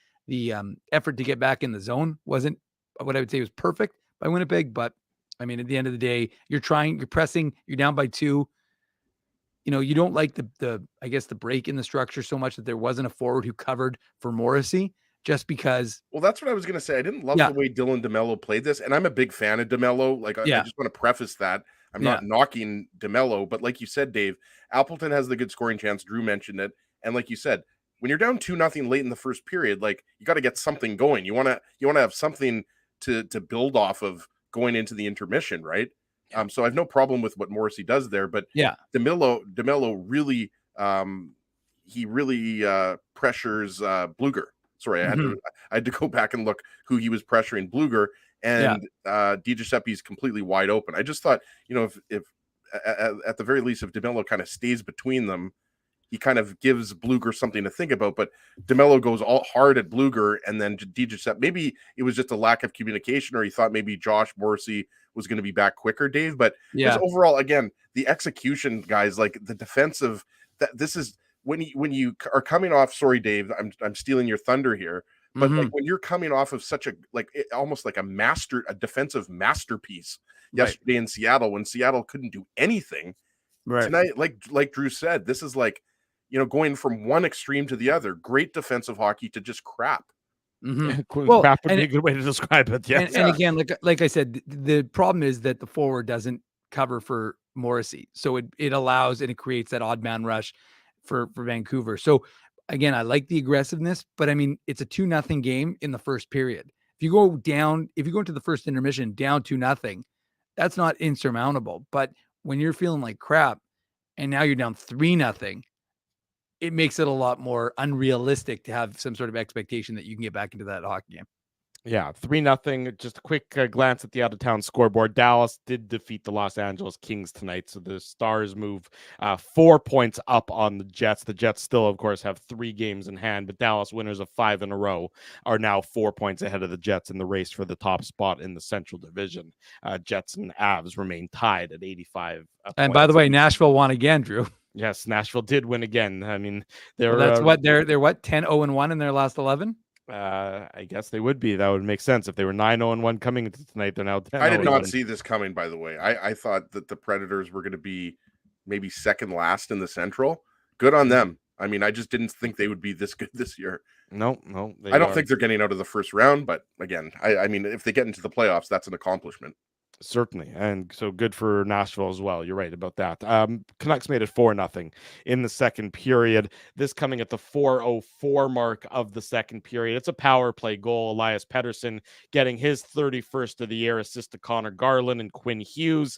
effort to get back in the zone wasn't what I would say was perfect by Winnipeg, but I mean, at the end of the day, you're pressing, you're down by 2. You don't like the break in the structure so much that there wasn't a forward who covered for Morrissey, just because. Well, that's what I was going to say. I didn't love the way Dylan DeMello played this, and I'm a big fan of DeMello. Like, I just want to preface that. I'm not knocking DeMello, but like you said, Dave, Appleton has the good scoring chance. Drew mentioned it. And like you said, when you're down 2-0 late in the first period, like, you got to get something going. You want to have something to build off of going into the intermission, right? So I have no problem with what Morrissey does there, but DeMello really pressures Bluger. Sorry, I had to go back and look who he was pressuring. Bluger, and Di Giuseppe's completely wide open. I just thought, if at the very least, if DeMello kind of stays between them, he kind of gives Bluger something to think about. But DeMello goes all hard at Bluger, and then DiGiuseppe, maybe it was just a lack of communication, or he thought maybe Josh Morrissey was going to be back quicker, Dave. But just overall, again, the execution, guys, like the defensive, this is when you are coming off. Sorry, Dave, I'm stealing your thunder here. But like when you're coming off of such a almost like a defensive masterpiece yesterday in Seattle, when Seattle couldn't do anything tonight, like Drew said, this is like, going from one extreme to the other. Great defensive hockey to just crap. Well, crap would be a good way to describe it. Yes. And again, like I said, the problem is that the forward doesn't cover for Morrissey, so it allows and it creates that odd man rush for Vancouver. So again, I like the aggressiveness, but I mean, it's a 2-0 game in the first period. If you go into the first intermission down 2-0, that's not insurmountable. But when you're feeling like crap and now you're down 3-0, it makes it a lot more unrealistic to have some sort of expectation that you can get back into that hockey game. Yeah, 3-0. Just a quick glance at the out-of-town scoreboard. Dallas did defeat the Los Angeles Kings tonight, so the Stars move 4 points up on the Jets. The Jets still, of course, have 3 games in hand, but Dallas, winners of 5 in a row, are now 4 points ahead of the Jets in the race for the top spot in the Central Division. Jets and Avs remain tied at 85 And by the way, Nashville won again, Drew. Yes, Nashville did win again. I mean, they're 10-0-1 in their last 11. I guess they would be. That would make sense if they were 9-0-1 coming into tonight. They're now 10. I did not see this coming, by the way. I thought that the Predators were going to be maybe second last in the Central. Good on them. I mean, I just didn't think they would be this good this year. No. I don't think they're getting out of the first round, but again, I mean, if they get into the playoffs, that's an accomplishment. Certainly, and so good for Nashville as well. You're right about that. Canucks made it 4-0 in the second period. This coming at the 4:04 mark of the second period. It's a power play goal. Elias Pettersson getting his 31st of the year, assist to Connor Garland and Quinn Hughes.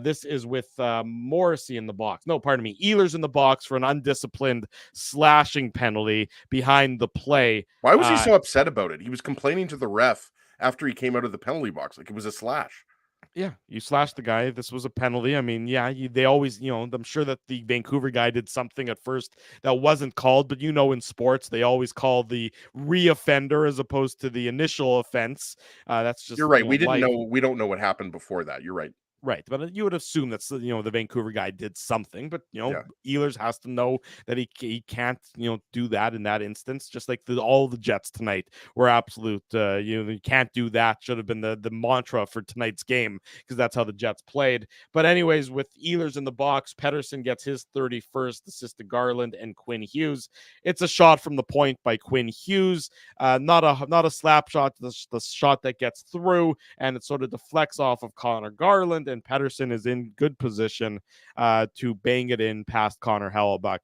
This is with Morrissey in the box. No, pardon me, Ehlers in the box for an undisciplined slashing penalty behind the play. Why was he so upset about it? He was complaining to the ref after he came out of the penalty box like it was a slash. Yeah, you slashed the guy. This was a penalty. I mean, yeah, they always, I'm sure that the Vancouver guy did something at first that wasn't called, but in sports, they always call the re-offender as opposed to the initial offense. That's just, you're right. We don't know what happened before that. You're right. Right, but you would assume that the Vancouver guy did something, but Ehlers has to know that he can't do that in that instance. Just like all the Jets tonight were absolute. You can't do that. Should have been the mantra for tonight's game because that's how the Jets played. But anyways, with Ehlers in the box, Pettersson gets his 31st assist to Garland and Quinn Hughes. It's a shot from the point by Quinn Hughes, not a slap shot. The shot that gets through and it sort of deflects off of Connor Garland. And Pettersson is in good position to bang it in past Connor Hellebuck.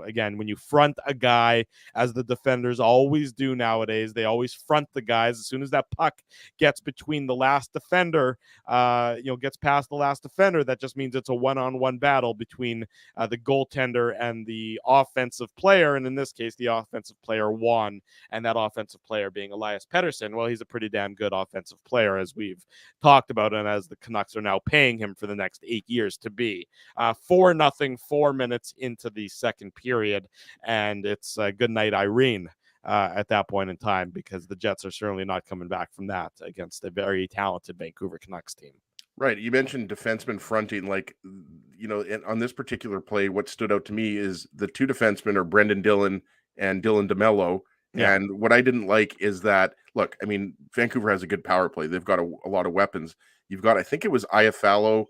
Again, when you front a guy, as the defenders always do nowadays, they always front the guys. As soon as that puck gets between the last defender, gets past the last defender, that just means it's a one-on-one battle between the goaltender and the offensive player. And in this case, the offensive player won, and that offensive player being Elias Pettersson. Well, he's a pretty damn good offensive player, as we've talked about, and as the Canucks are now paying him for the next 8 years to be. 4-0, 4 minutes into the second period, and it's good night, Irene, at that point in time, because the Jets are certainly not coming back from that against a very talented Vancouver Canucks team. Right. You mentioned defenseman fronting. On this particular play, what stood out to me is the two defensemen are Brendan Dillon and Dylan DeMello. Yeah. And what I didn't like is that, look, I mean, Vancouver has a good power play. They've got a lot of weapons. You've got, I think it was Iafallo,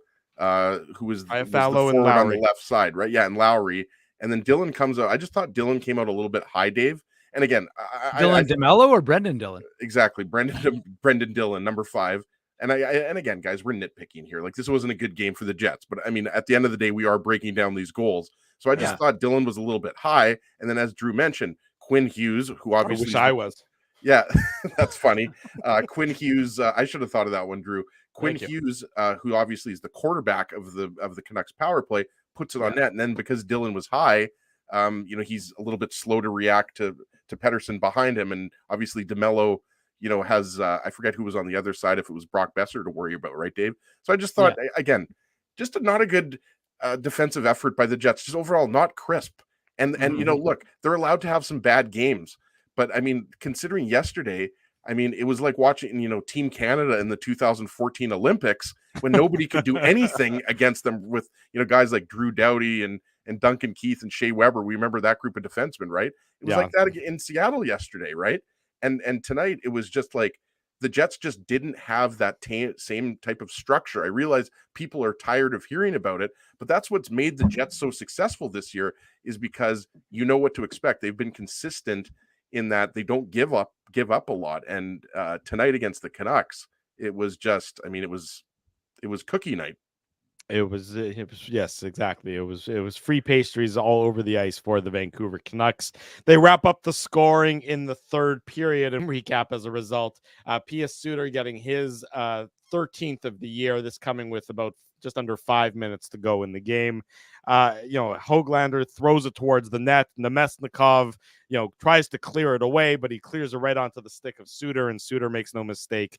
who was the forward on the left side, right? Yeah, and Lowry. And then Dillon comes out. I just thought Dillon came out a little bit high, Dave. And again, Dylan DeMello or Brendan Dillon? Exactly. Brendan Dillon, number 5. And again, guys, we're nitpicking here. Like, this wasn't a good game for the Jets. But I mean, at the end of the day, we are breaking down these goals. So I just thought Dillon was a little bit high. And then as Drew mentioned, Quinn Hughes, who obviously... I wish I was. Yeah, that's funny. Quinn Hughes, I should have thought of that one, Drew. Quinn Hughes, who obviously is the quarterback of the Canucks power play, puts it on net. And then because Dillon was high, he's a little bit slow to react to Pettersson behind him. And obviously DeMello, has, I forget who was on the other side, if it was Brock Besser to worry about, right, Dave? So I just thought, again, just not a good defensive effort by the Jets. Just overall not crisp. And look, they're allowed to have some bad games, but I mean, considering yesterday, I mean, it was like watching, Team Canada in the 2014 Olympics when nobody could do anything against them with, guys like Drew Doughty and Duncan Keith and Shea Weber. We remember that group of defensemen, right? It was like that in Seattle yesterday, right? And tonight it was just like the Jets just didn't have that same type of structure. I realize people are tired of hearing about it, but that's what's made the Jets so successful this year is because you know what to expect. They've been consistent in that they don't give up a lot. And tonight against the Canucks, it was just, I mean, it was cookie night. It was yes, exactly. It was free pastries all over the ice for the Vancouver Canucks. They wrap up the scoring in the third period and recap as a result. P.S. Suter getting his 13th of the year. This coming with about just under 5 minutes to go in the game. Höglander throws it towards the net. Nemesnikov, tries to clear it away, but he clears it right onto the stick of Suter, and Suter makes no mistake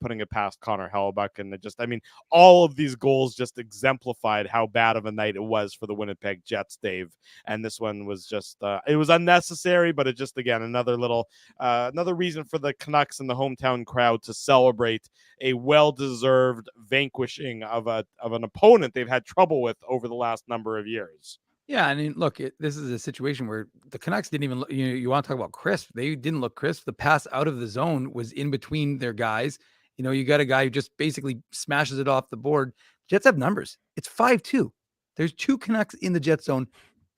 putting it past Connor Hellebuyck. And all of these goals just exemplified how bad of a night it was for the Winnipeg Jets, Dave. And this one was just, it was unnecessary, but it just, again, another reason for the Canucks and the hometown crowd to celebrate a well-deserved vanquishing of an opponent they've had trouble with over the last number of years. Yeah, I mean, look, this is a situation where the Canucks didn't even look, you want to talk about crisp. They didn't look crisp. The pass out of the zone was in between their guys. You got a guy who just basically smashes it off the board. Jets have numbers. It's 5-2. There's 2 Canucks in the Jet zone.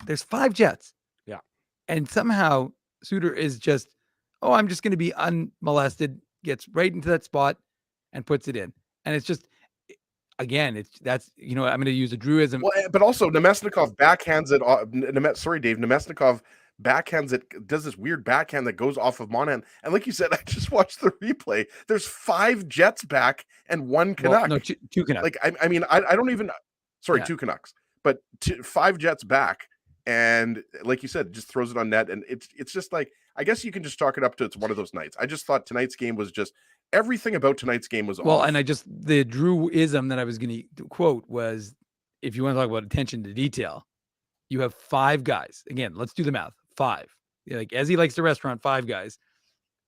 There's 5 Jets. Yeah. And somehow Suter is just, I'm just going to be unmolested, gets right into that spot and puts it in. And it's just, again, I'm going to use a Drewism. Well, but also Nemesnikov backhands it. Dave. Nemesnikov backhands it, does this weird backhand that goes off of Monahan. And like you said, I just watched the replay. There's 5 Jets back and 1 Canuck. Well, no, 2 Canucks. Like, I mean, I don't even, 2 Canucks, but 5 Jets back. And like you said, just throws it on net. And it's just like, I guess you can just chalk it up to it's one of those nights. I just thought tonight's game was just, everything about tonight's game was well, off. And the Drewism that I was going to quote was, if you want to talk about attention to detail, you have 5 guys. Again, let's do the math. 5. Like, as he likes the restaurant, 5 guys.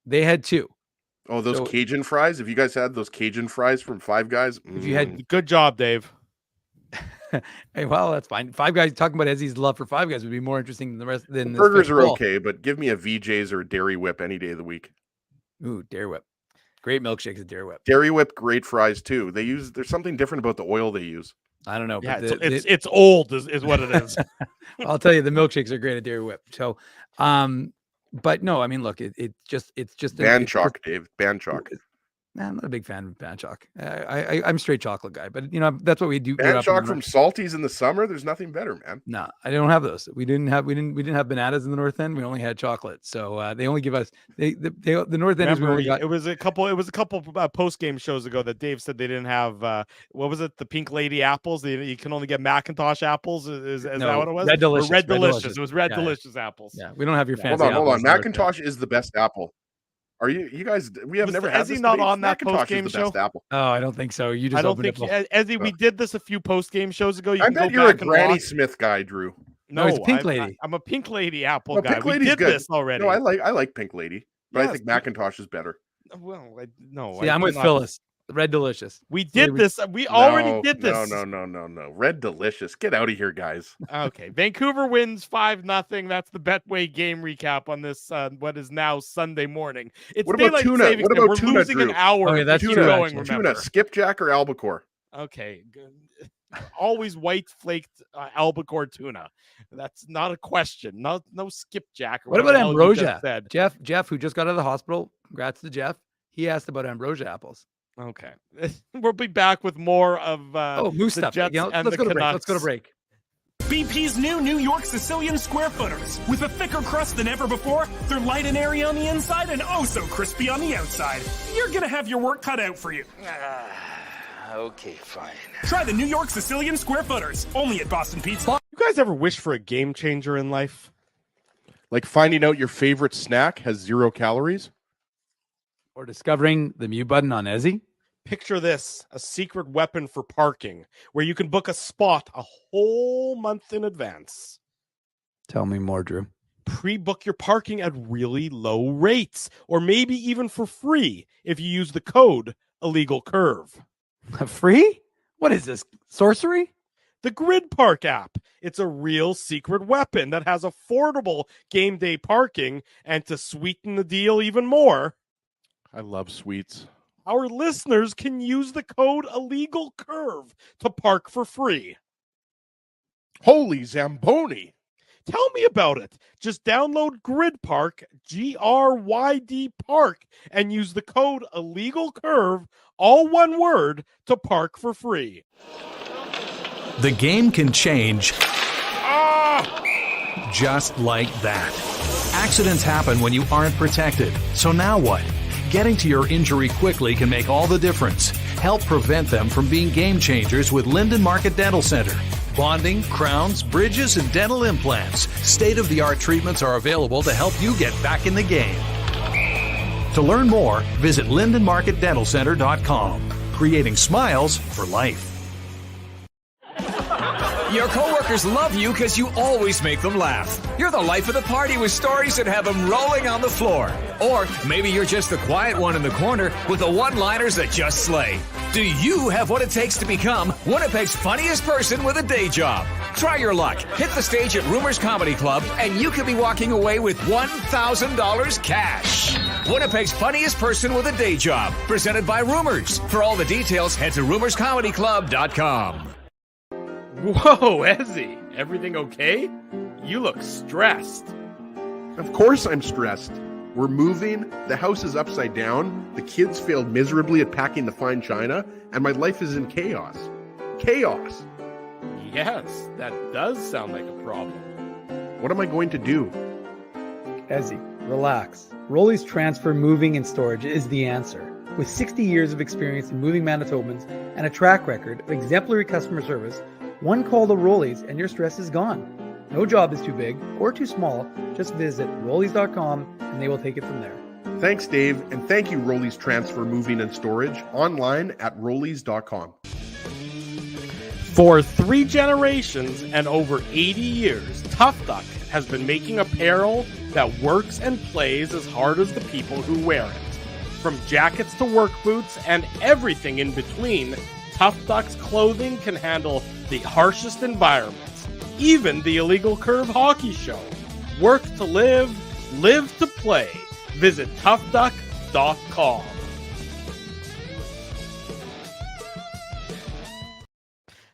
They had 2. Oh, those Cajun fries. If you guys had those Cajun fries from 5 Guys, if you had, good job, Dave. Hey, well, that's fine. 5 Guys talking about Ezzy's love for 5 Guys would be more interesting than the rest. Than burgers are okay, but give me a VJ's or a Dairy Whip any day of the week. Ooh, Dairy Whip. Great milkshakes at Dairy Whip. Dairy Whip, great fries too. There's something different about the oil they use. I don't know. Yeah, but it's old is what it is. I'll tell you, the milkshakes are great at Dairy Whip. So, but no, I mean, look, it's just Banchock, Dave. Banchock. I'm not a big fan of Banchock. I'm a straight chocolate guy, but that's what we do. Banchock from Salties in the summer. There's nothing better, man. No, I don't have those. We didn't have bananas in the North End. We only had chocolate. So they only give us the North End. Remember, it was a couple post game shows ago that Dave said they didn't have what was it? The Pink Lady apples. You can only get Macintosh apples. Is that what it was? Red Delicious. Red Delicious. It was Red Delicious apples. Yeah, we don't have your fancy. Hold on. Macintosh is the best apple. Are you guys? We have never had. Is he not on that post game show? Apple. Oh, I don't think so. You just. I don't think Ezzy. We did this a few post game shows ago. I bet you're a Granny Smith guy, Drew. No, it's Pink Lady. I'm a Pink Lady apple guy. Pink We Lady's did good. this already. No, I like Pink Lady, but I think Macintosh is better. Well, no. See, I'm with Phyllis. Red Delicious. We did this. We already did this. No. Red Delicious. Get out of here, guys. Okay. Vancouver wins 5-0. That's the Betway game recap on this what is now Sunday morning. It's what about tuna? What about tuna? We're losing Drew? an hour. Okay, that's tuna. going. Tuna, skipjack or albacore? Okay. Good. Always white flaked albacore tuna. That's not a question. No skipjack. What about ambrosia? Jeff, who just got out of the hospital. Congrats to Jeff. He asked about ambrosia apples. Okay. We'll be back with more of Moose the stuff. Jets and let's the go to break. Canucks. Let's go to break. BP's New York Sicilian Square Footers. With a thicker crust than ever before, they're light and airy on the inside and oh so crispy on the outside. You're gonna have your work cut out for you. Okay, fine. Try the New York Sicilian Square Footers, only at Boston Pizza. You guys ever wish for a game changer in life? Like finding out your favorite snack has 0 calories? Or discovering the mute button on Ezzy? Picture this, a secret weapon for parking where you can book a spot a whole month in advance. Tell me more, Drew. Pre-book your parking at really low rates, or maybe even for free if you use the code Illegal Curve. Free? What is this? Sorcery? The Grid Park app. It's a real secret weapon that has affordable game day parking, and to sweeten the deal even more, I love sweets. our listeners can use the code Illegal Curve to park for free. Holy Zamboni. Tell me about it. Just download Grid Park, GRYD Park, and use the code Illegal Curve, all one word, to park for free. The game can change just like that. Accidents happen when you aren't protected. So now what? Getting to your injury quickly can make all the difference. Help prevent them from being game changers with Linden Market Dental Center. Bonding, crowns, bridges, and dental implants. State-of-the-art treatments are available to help you get back in the game. To learn more, visit lindenmarketdentalcenter.com. Creating smiles for life. Your coworkers love you because you always make them laugh. You're the life of the party with stories that have them rolling on the floor. Or maybe you're just the quiet one in the corner with the one-liners that just slay. Do you have what it takes to become Winnipeg's funniest person with a day job? Try your luck. Hit the stage at Rumors Comedy Club, and you could be walking away with $1,000 cash. Winnipeg's funniest person with a day job. Presented by Rumors. For all the details, head to rumorscomedyclub.com. Whoa, Ezzy, everything okay? You look stressed. Of course I'm stressed. We're moving, the house is upside down, the kids failed miserably at packing the fine china, and my life is in chaos. Chaos! Yes, that does sound like a problem. What am I going to do? Ezzy, relax. Rolly's Transfer Moving and Storage is the answer. With 60 years of experience in moving Manitobans and a track record of exemplary customer service, one call to Rolly's and your stress is gone. No job is too big or too small. Just visit Rollies.com and they will take it from there. Thanks, Dave, and thank you, Rolly's Transfer Moving and Storage, online at Rollies.com. For 3 generations and over 80 years, Tough Duck has been making apparel that works and plays as hard as the people who wear it. From jackets to work boots and everything in between, Tough Duck's clothing can handle the harshest environments, even the Illegal Curve Hockey Show. Work to live, live to play. Visit toughduck.com.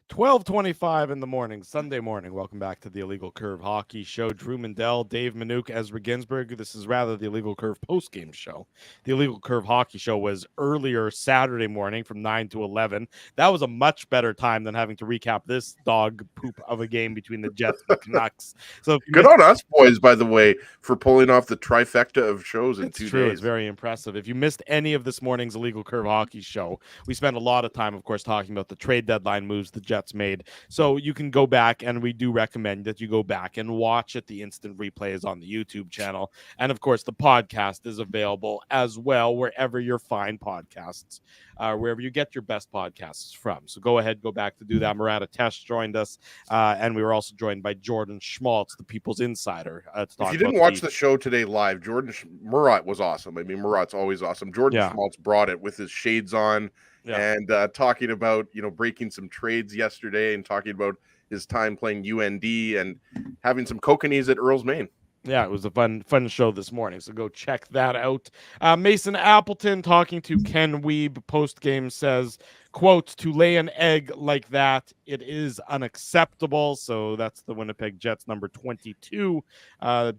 $12:25 in the morning, Sunday morning. Welcome back to the Illegal Curve Hockey Show. Drew Mandel, Dave Manouk, Ezra Ginsburg. This is rather the Illegal Curve postgame show. The Illegal Curve Hockey Show was earlier Saturday morning from 9 to 11. That was a much better time than having to recap this dog poop of a game between the Jets and the Canucks. So Good on us, boys, by the way, for pulling off the trifecta of shows in 2 days. True. It's very impressive. If you missed any of this morning's Illegal Curve Hockey Show, we spent a lot of time, of course, talking about the trade deadline moves the Jets made. So you can go back, and we do recommend that you go back and watch it. The instant replays on the YouTube channel. And of course, the podcast is available as well, wherever you find podcasts, wherever you get your best podcasts from. So go ahead, go back to do that. Murata Tesh joined us, and we were also joined by Jordan Schmaltz, the People's Insider. To talk if you didn't watch the show today live, Murat was awesome. I mean, Murat's always awesome. Jordan Schmaltz brought it with his shades on. Yeah. And talking about, breaking some trades yesterday and talking about his time playing UND and having some kokanee at Earl's Main. Yeah, it was a fun show this morning. So go check that out. Mason Appleton talking to Ken Wiebe post-game says, quote, "To lay an egg like that, it is unacceptable." So that's the Winnipeg Jets number 22.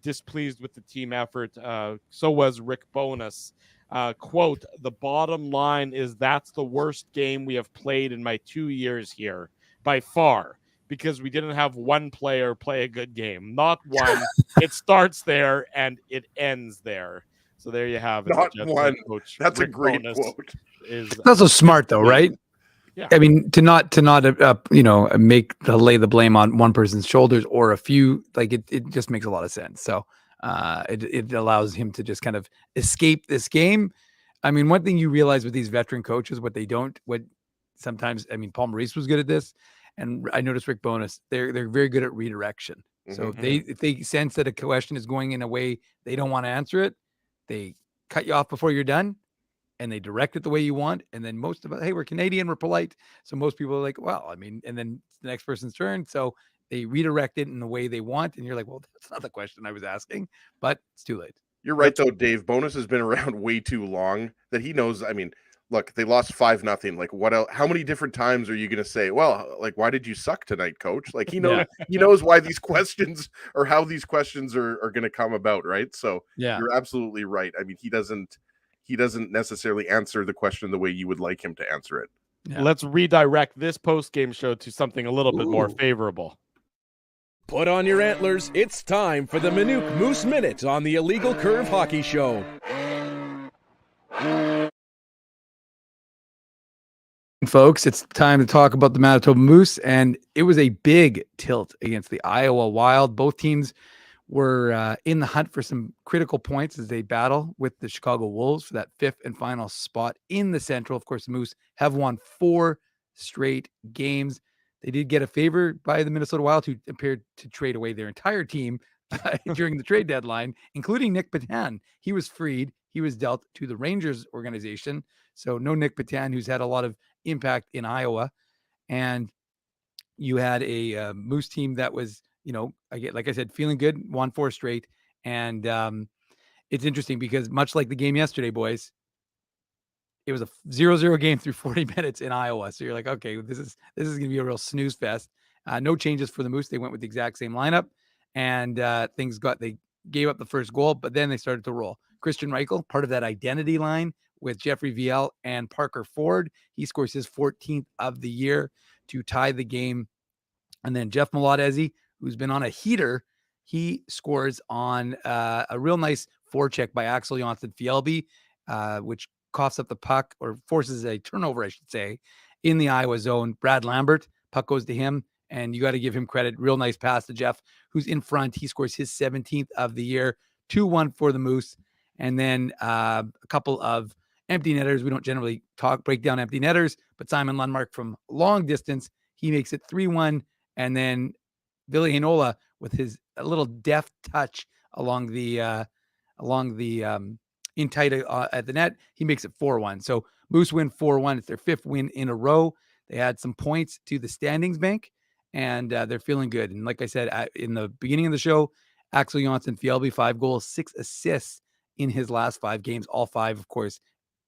Displeased with the team effort. So was Rick Bowness. Quote, "The bottom line is that's the worst game we have played in my 2 years here by far, because we didn't have one player play a good game. Not one. It starts there and it ends there." So there you have it. Not one. Coach That's Rick a great Bowness quote. That's also smart though, right? Yeah. I mean, to not lay the blame on one person's shoulders or a few, like it just makes a lot of sense. So it allows him to just kind of escape this game. I mean, one thing you realize with these veteran coaches, what sometimes, I mean, Paul Maurice was good at this, and I noticed Rick Bowness, they're very good at redirection. So if they sense that a question is going in a way they don't want to answer it, they cut you off before you're done, and they direct it the way you want. And then most of it, hey, we're Canadian, we're polite. So most people are like, well, I mean, and then it's the next person's turn. So they redirect it in the way they want. And you're like, well, that's not the question I was asking, but it's too late. You're right, though, Dave. Bonus has been around way too long that he knows. I mean, look, they lost 5-0. Like, what else? How many different times are you going to say, well, like, why did you suck tonight, coach? Like, he knows, he knows why these questions or how these questions are going to come about. Right. So you're absolutely right. I mean, he doesn't necessarily answer the question the way you would like him to answer it. Yeah. Let's redirect this post-game show to something a little bit more favorable. Put on your antlers. It's time for the Manitoba Moose Minute on the Illegal Curve Hockey Show. Folks, it's time to talk about the Manitoba Moose, and it was a big tilt against the Iowa Wild. Both teams were in the hunt for some critical points as they battle with the Chicago Wolves for that fifth and final spot in the Central. Of course, the Moose have won 4 straight games. They did get a favor by the Minnesota Wild, who appeared to trade away their entire team during the trade deadline, including Nick Petan. He was freed. He was dealt to the Rangers organization. So no Nick Petan, who's had a lot of impact in Iowa. And you had a Moose team that was, like I said, feeling good, won 4 straight. And it's interesting because much like the game yesterday, boys, it was a 0-0 game through 40 minutes in Iowa. So you're like, okay, this is going to be a real snooze fest. No changes for the Moose. They went with the exact same lineup, and they gave up the first goal, but then they started to roll. Christian Reichel, part of that identity line with Jeffrey Viel and Parker Ford. He scores his 14th of the year to tie the game. And then Jeff Malott, who's been on a heater, he scores on a real nice forecheck by Axel Jonsson-Fjällby, which coughs up the puck or forces a turnover, I should say, in the Iowa zone. Brad Lambert, puck goes to him, and you got to give him credit. Real nice pass to Jeff, who's in front. He scores his 17th of the year, 2-1 for the Moose. And then a couple of empty netters. We don't generally break down empty netters, but Simon Lundmark from long distance, he makes it 3-1. And then Billy Heinola with his a little deft touch along the in tight at the net, he makes it 4-1. So Moose win 4-1. It's their 5th win in a row. They add some points to the standings bank, and they're feeling good. And like I said in the beginning of the show, Axel Jonsson-Fjällby, 5 goals, 6 assists in his last 5 games. All 5, of course,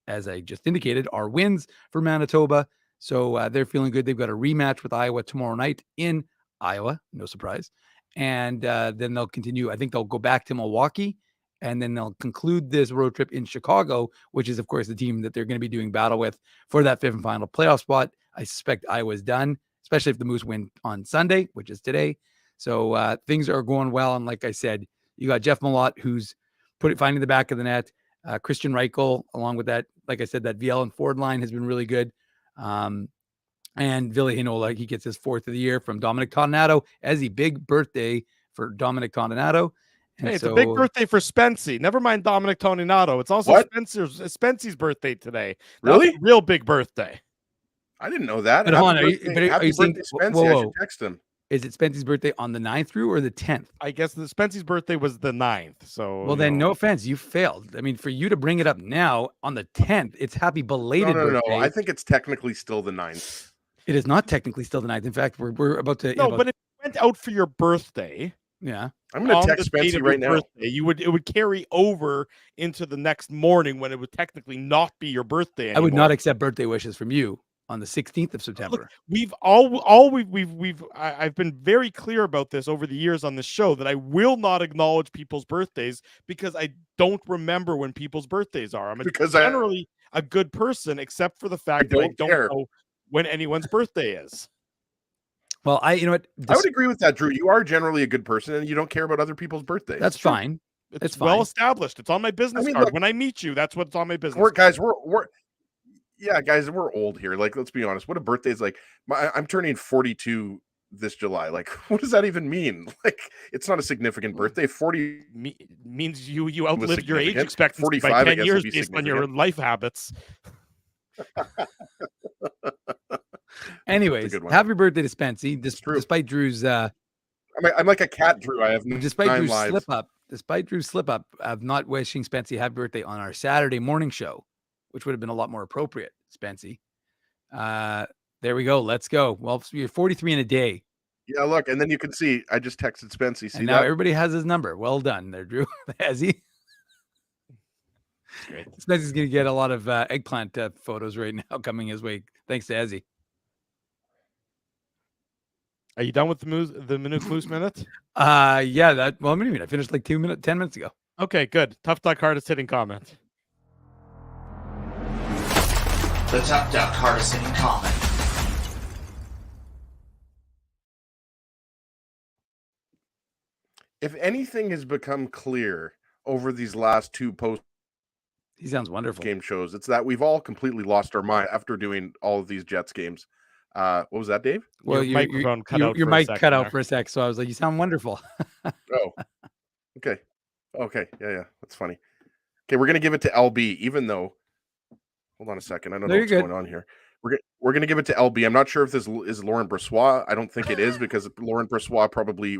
as I just indicated, are wins for Manitoba. So they're feeling good. They've got a rematch with Iowa tomorrow night in Iowa. No surprise. And then they'll continue. I think they'll go back to Milwaukee, and then they'll conclude this road trip in Chicago, which is, of course, the team that they're going to be doing battle with for that 5th and final playoff spot. I suspect Iowa's done, especially if the Moose win on Sunday, which is today. So things are going well. And like I said, you got Jeff Malott, who's finding the back of the net. Christian Reichel, along with that, like I said, that VL and Ford line has been really good. And Ville Heinola, he gets his 4th of the year from Dominic Toninato. As a big birthday for Dominic Toninato. Hey, it's a big birthday for Spency. Never mind Dominic Toninato. It's also Spency's birthday today. Really? Real big birthday. I didn't know that. But happy birthday, Spency. Whoa. I should text him. Is it Spency's birthday on the 9th through or the 10th? I guess Spency's birthday was the 9th. So well, then no offense, you failed. I mean, for you to bring it up now on the 10th, it's happy belated birthday. No. I think it's technically still the 9th. It is not technically still the 9th. In fact, we're about to. No, but if you went out for your birthday, yeah, I'm going to text Spency right now. Birthday, it would carry over into the next morning when it would technically not be your birthday anymore. I would not accept birthday wishes from you on the 16th of September. Look, I've been very clear about this over the years on this show that I will not acknowledge people's birthdays because I don't remember when people's birthdays are. I'm generally a good person, except for the fact that I don't know when anyone's birthday is. Well, I would agree with that, Drew. You are generally a good person, and you don't care about other people's birthdays. That's fine. It's well established. It's on my business card. Look, when I meet you, that's what's on my business card. Guys, we're old here. Like, let's be honest. What a birthday is like. I'm turning 42 this July. Like, what does that even mean? Like, it's not a significant birthday. 40 means you outlived your age significant. expectancy 45, by I 10 guess, years would be based on your significant. life habits. Anyways, happy birthday to Spency. Despite Drew's I'm like a cat, Drew. I have despite 9 Drew's lives. slip up of not wishing Spency happy birthday on our Saturday morning show, which would have been a lot more appropriate, Spency. There we go. Let's go. Well, you're 43 in a day. Yeah, look, and then you can see I just texted Spency. See And now that? everybody has his number. Well done there, Drew. Has he? Spency's going to get a lot of eggplant photos right now coming his way. Thanks to Ezzy. Are you done with the Manuk Moose minute? Yeah, what do you mean? I finished like 10 minutes ago. Okay, good. Tough Duck hardest hitting comment. The Tough Duck hardest hitting comment. If anything has become clear over these last 2 he sounds wonderful game shows, it's that we've all completely lost our mind after doing all of these Jets games. What was that, Dave? Well, your microphone cut out. Your for a mic second cut out there. for a sec, so I was like, "You sound wonderful." Oh, okay, yeah, that's funny. Okay, we're gonna give it to LB, even though. Hold on a second, I don't know what's going on here. We're gonna give it to LB. I'm not sure if this is Laurent Brossoit. I don't think it is because Laurent Brossoit probably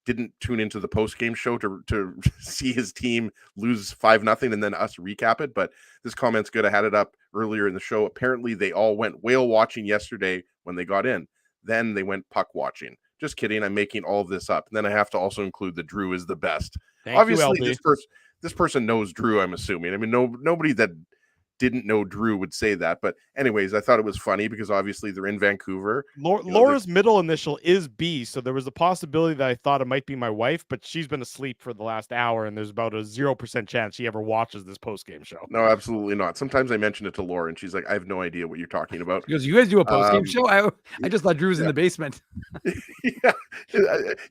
didn't tune into the post-game show to see his team lose 5-0 and then us recap it. But this comment's good. I had it up earlier in the show. Apparently, they all went whale watching yesterday when they got in. Then they went puck watching. Just kidding. I'm making all of this up. And then I have to also include that Drew is the best. Obviously, this person knows Drew, I'm assuming. I mean, nobody that didn't know Drew would say that. But anyways, I thought it was funny because obviously they're in Vancouver. Laura's middle initial is B, so there was a possibility that I thought it might be my wife, but she's been asleep for the last hour, and there's about a 0% chance she ever watches this post-game show. No, absolutely not. Sometimes I mention it to Laura, and she's like, I have no idea what you're talking about. Because you guys do a post-game show? I just thought Drew was in the basement. Yeah,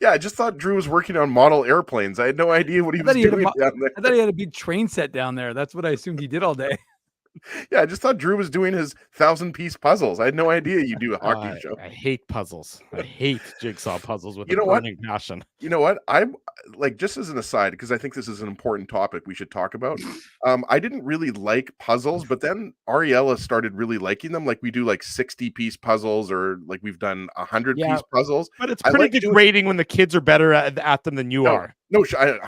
I just thought Drew was working on model airplanes. I had no idea what he was doing down there. I thought he had a big train set down there. That's what I assumed he did all day. Yeah, I just thought Drew was doing his 1,000-piece puzzles. I had no idea you do a hockey show. I hate puzzles. I hate jigsaw puzzles with a burning passion. You know what? I'm like, just as an aside, because I think this is an important topic we should talk about. I didn't really like puzzles, but then Ariella started really liking them. Like we do like 60-piece puzzles, or like we've done 100-piece puzzles. But it's pretty degrading when the kids are better at them than you are. No, 100%.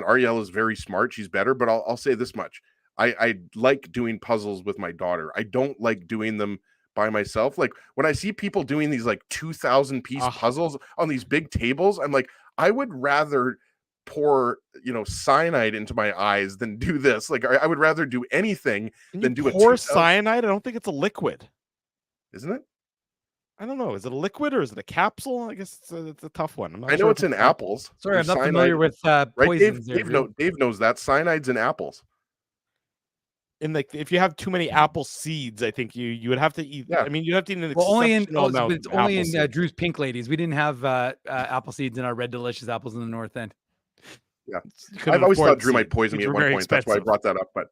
Ariella is very smart. She's better, but I'll say this much. I like doing puzzles with my daughter. I don't like doing them by myself. Like when I see people doing these like 2,000-piece puzzles on these big tables, I'm like, I would rather pour cyanide into my eyes than do this. Like I would rather do anything than do pour cyanide. I don't think it's a liquid, isn't it? I don't know. Is it a liquid or is it a capsule? I guess it's a tough one. I'm not I know it's in apples. Sorry, I'm not familiar with poisons. Right, Dave knows that cyanide's in apples. And like, if you have too many apple seeds, I think you would have to eat. Yeah. I mean, you'd have to eat an only in Drew's Pink Ladies. We didn't have apple seeds in our Red Delicious apples in the North End. Yeah, I've always thought Drew might poison me at one point. Expensive. That's why I brought that up. But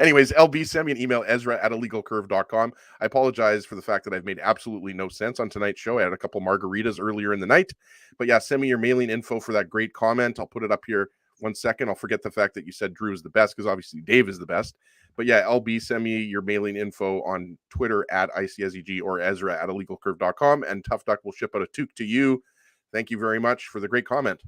anyways, LB, send me an email, Ezra@illegalcurve.com. I apologize for the fact that I've made absolutely no sense on tonight's show. I had a couple margaritas earlier in the night. But yeah, send me your mailing info for that great comment. I'll put it up here. 1 second. I'll forget the fact that you said Drew is the best, because obviously Dave is the best. But yeah, LB, send me your mailing info on Twitter @ICSEG or Ezra@illegalcurve.com, and Tough Duck will ship out a toque to you. Thank you very much for the great comment.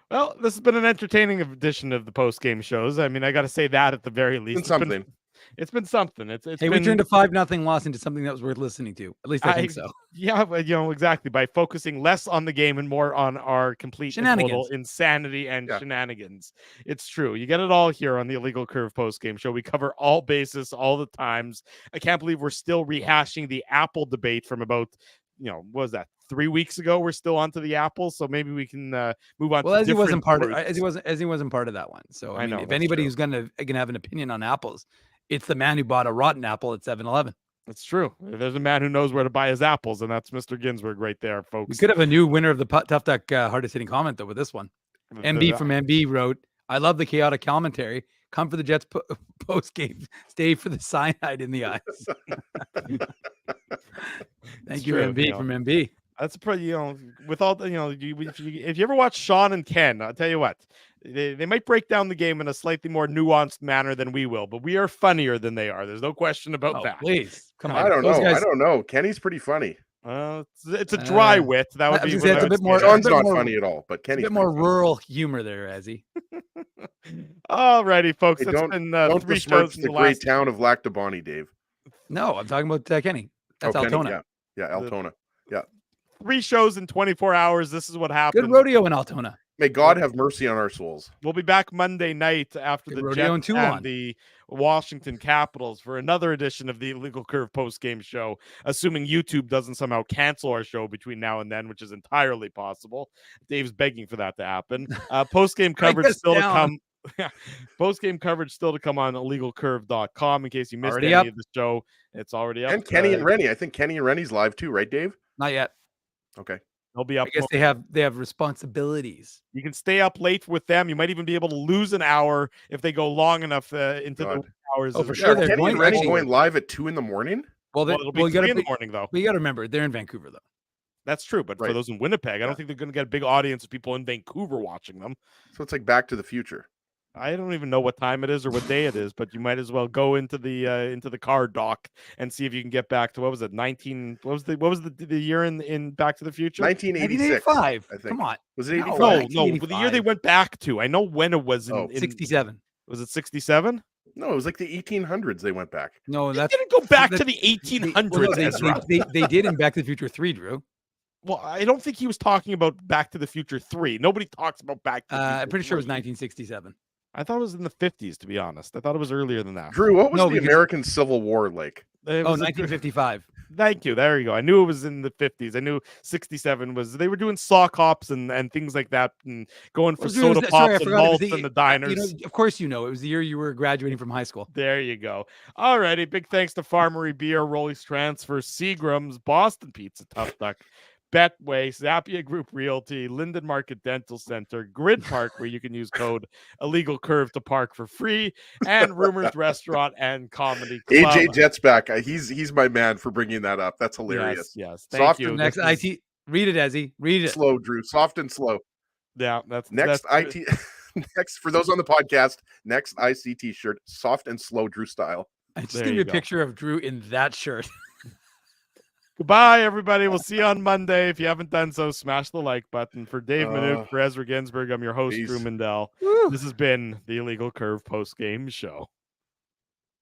Well, this has been an entertaining edition of the post-game shows. I mean, I got to say that at the very least. It's been something. We turned a 5-0 loss into something that was worth listening to. At least I think so. Yeah, exactly. By focusing less on the game and more on our complete and total insanity and shenanigans. It's true. You get it all here on the Illegal Curve post-game show. We cover all bases all the times. I can't believe we're still rehashing the Apple debate from about, what was that, 3 weeks ago? We're still onto the Apple, so maybe we can move on. Well, as he wasn't part of that one. So I mean, know, if anybody who's gonna have an opinion on apples, it's the man who bought a rotten apple at 7-Eleven. That's true. There's a man who knows where to buy his apples, and that's Mr. Ginsburg right there, folks. We could have a new winner of the Tough Duck hardest hitting comment, though, with this one. MB from MB wrote, I love the chaotic commentary. Come for the Jets post game. Stay for the cyanide in the eyes. Thank you, true, MB from MB. That's pretty, with all the, if you ever watch Sean and Ken, I'll tell you what, they might break down the game in a slightly more nuanced manner than we will, but we are funnier than they are. There's no question about that. Please, come on. I don't know. I don't know. Kenny's pretty funny. It's a dry wit. That would be it's a bit more. Sean's not funny at all, but Kenny's a bit more rural humor there, Ezzy. Alrighty, folks. Hey, It's don't been 3 shows in the great town of Lactabani, Dave. No, I'm talking about Kenny. That's Altona. Yeah, Altona. Yeah. 3 shows in 24 hours. This is what happened. Good rodeo in Altona. May God have mercy on our souls. We'll be back Monday night after the Jets and the Washington Capitals for another edition of the Illegal Curve post-game show, assuming YouTube doesn't somehow cancel our show between now and then, which is entirely possible. Dave's begging for that to happen. Post-game coverage still to come. Post-game coverage still to come on illegalcurve.com in case you missed any of the show. It's already up. And Kenny and Rennie. I think Kenny and Rennie's live too, right, Dave? Not yet. Okay. They'll be up. I guess they have responsibilities. You can stay up late with them. You might even be able to lose an hour if they go long enough into the hours. Oh, for sure. They're Kenny and Rennie going live at 2 a.m. Well, it'll be 3 in the morning, though. But you got to remember, they're in Vancouver, though. That's true. But for those in Winnipeg, I don't think they're going to get a big audience of people in Vancouver watching them. So it's like Back to the Future. I don't even know what time it is or what day it is, but you might as well go into the car dock and see if you can get back to what was it? What was the year in Back to the Future? 1986. 1985. I think. Come on. Was it 85? No, the year they went back to. I know when it was in 67. Was it 67? No, it was like the 1800s they went back. No, that didn't go back to the 1800s. They did in Back to the Future 3, Drew. Well, I don't think he was talking about Back to the Future 3. Nobody talks about Back to the Future I'm pretty sure it was 3. 1967. I thought it was in the 50s, to be honest. I thought it was earlier than that. Drew, what was the American Civil War like? 1955. Thank you. There you go. I knew it was in the 50s. I knew 67 was. They were doing sock hops and things like that, and going for soda pops and malts in the diners. Of course, it was the year you were graduating from high school. There you go. All righty. Big thanks to Farmery Beer, Rolly's Transfer, Seagram's, Boston Pizza, Tough Duck, Betway, Zappia Group Realty, Linden Market Dental Center, Grid Park, where you can use code Illegal Curve to park for free, and Rumors Restaurant and Comedy Club. AJ Jet's back. He's my man for bringing that up. That's hilarious. Yes. Thank you. Next IT. Read it, Ezzy. Read it. Slow, Drew. Soft and slow. Yeah, next IT. Next, for those on the podcast, next ICT shirt, soft and slow, Drew style. I just give you a picture of Drew in that shirt. Goodbye, everybody. We'll see you on Monday. If you haven't done so, smash the like button. For Dave Minute, for Ezra Ginsburg, I'm your host, Drew Mindell. This has been the Illegal Curve post-game show.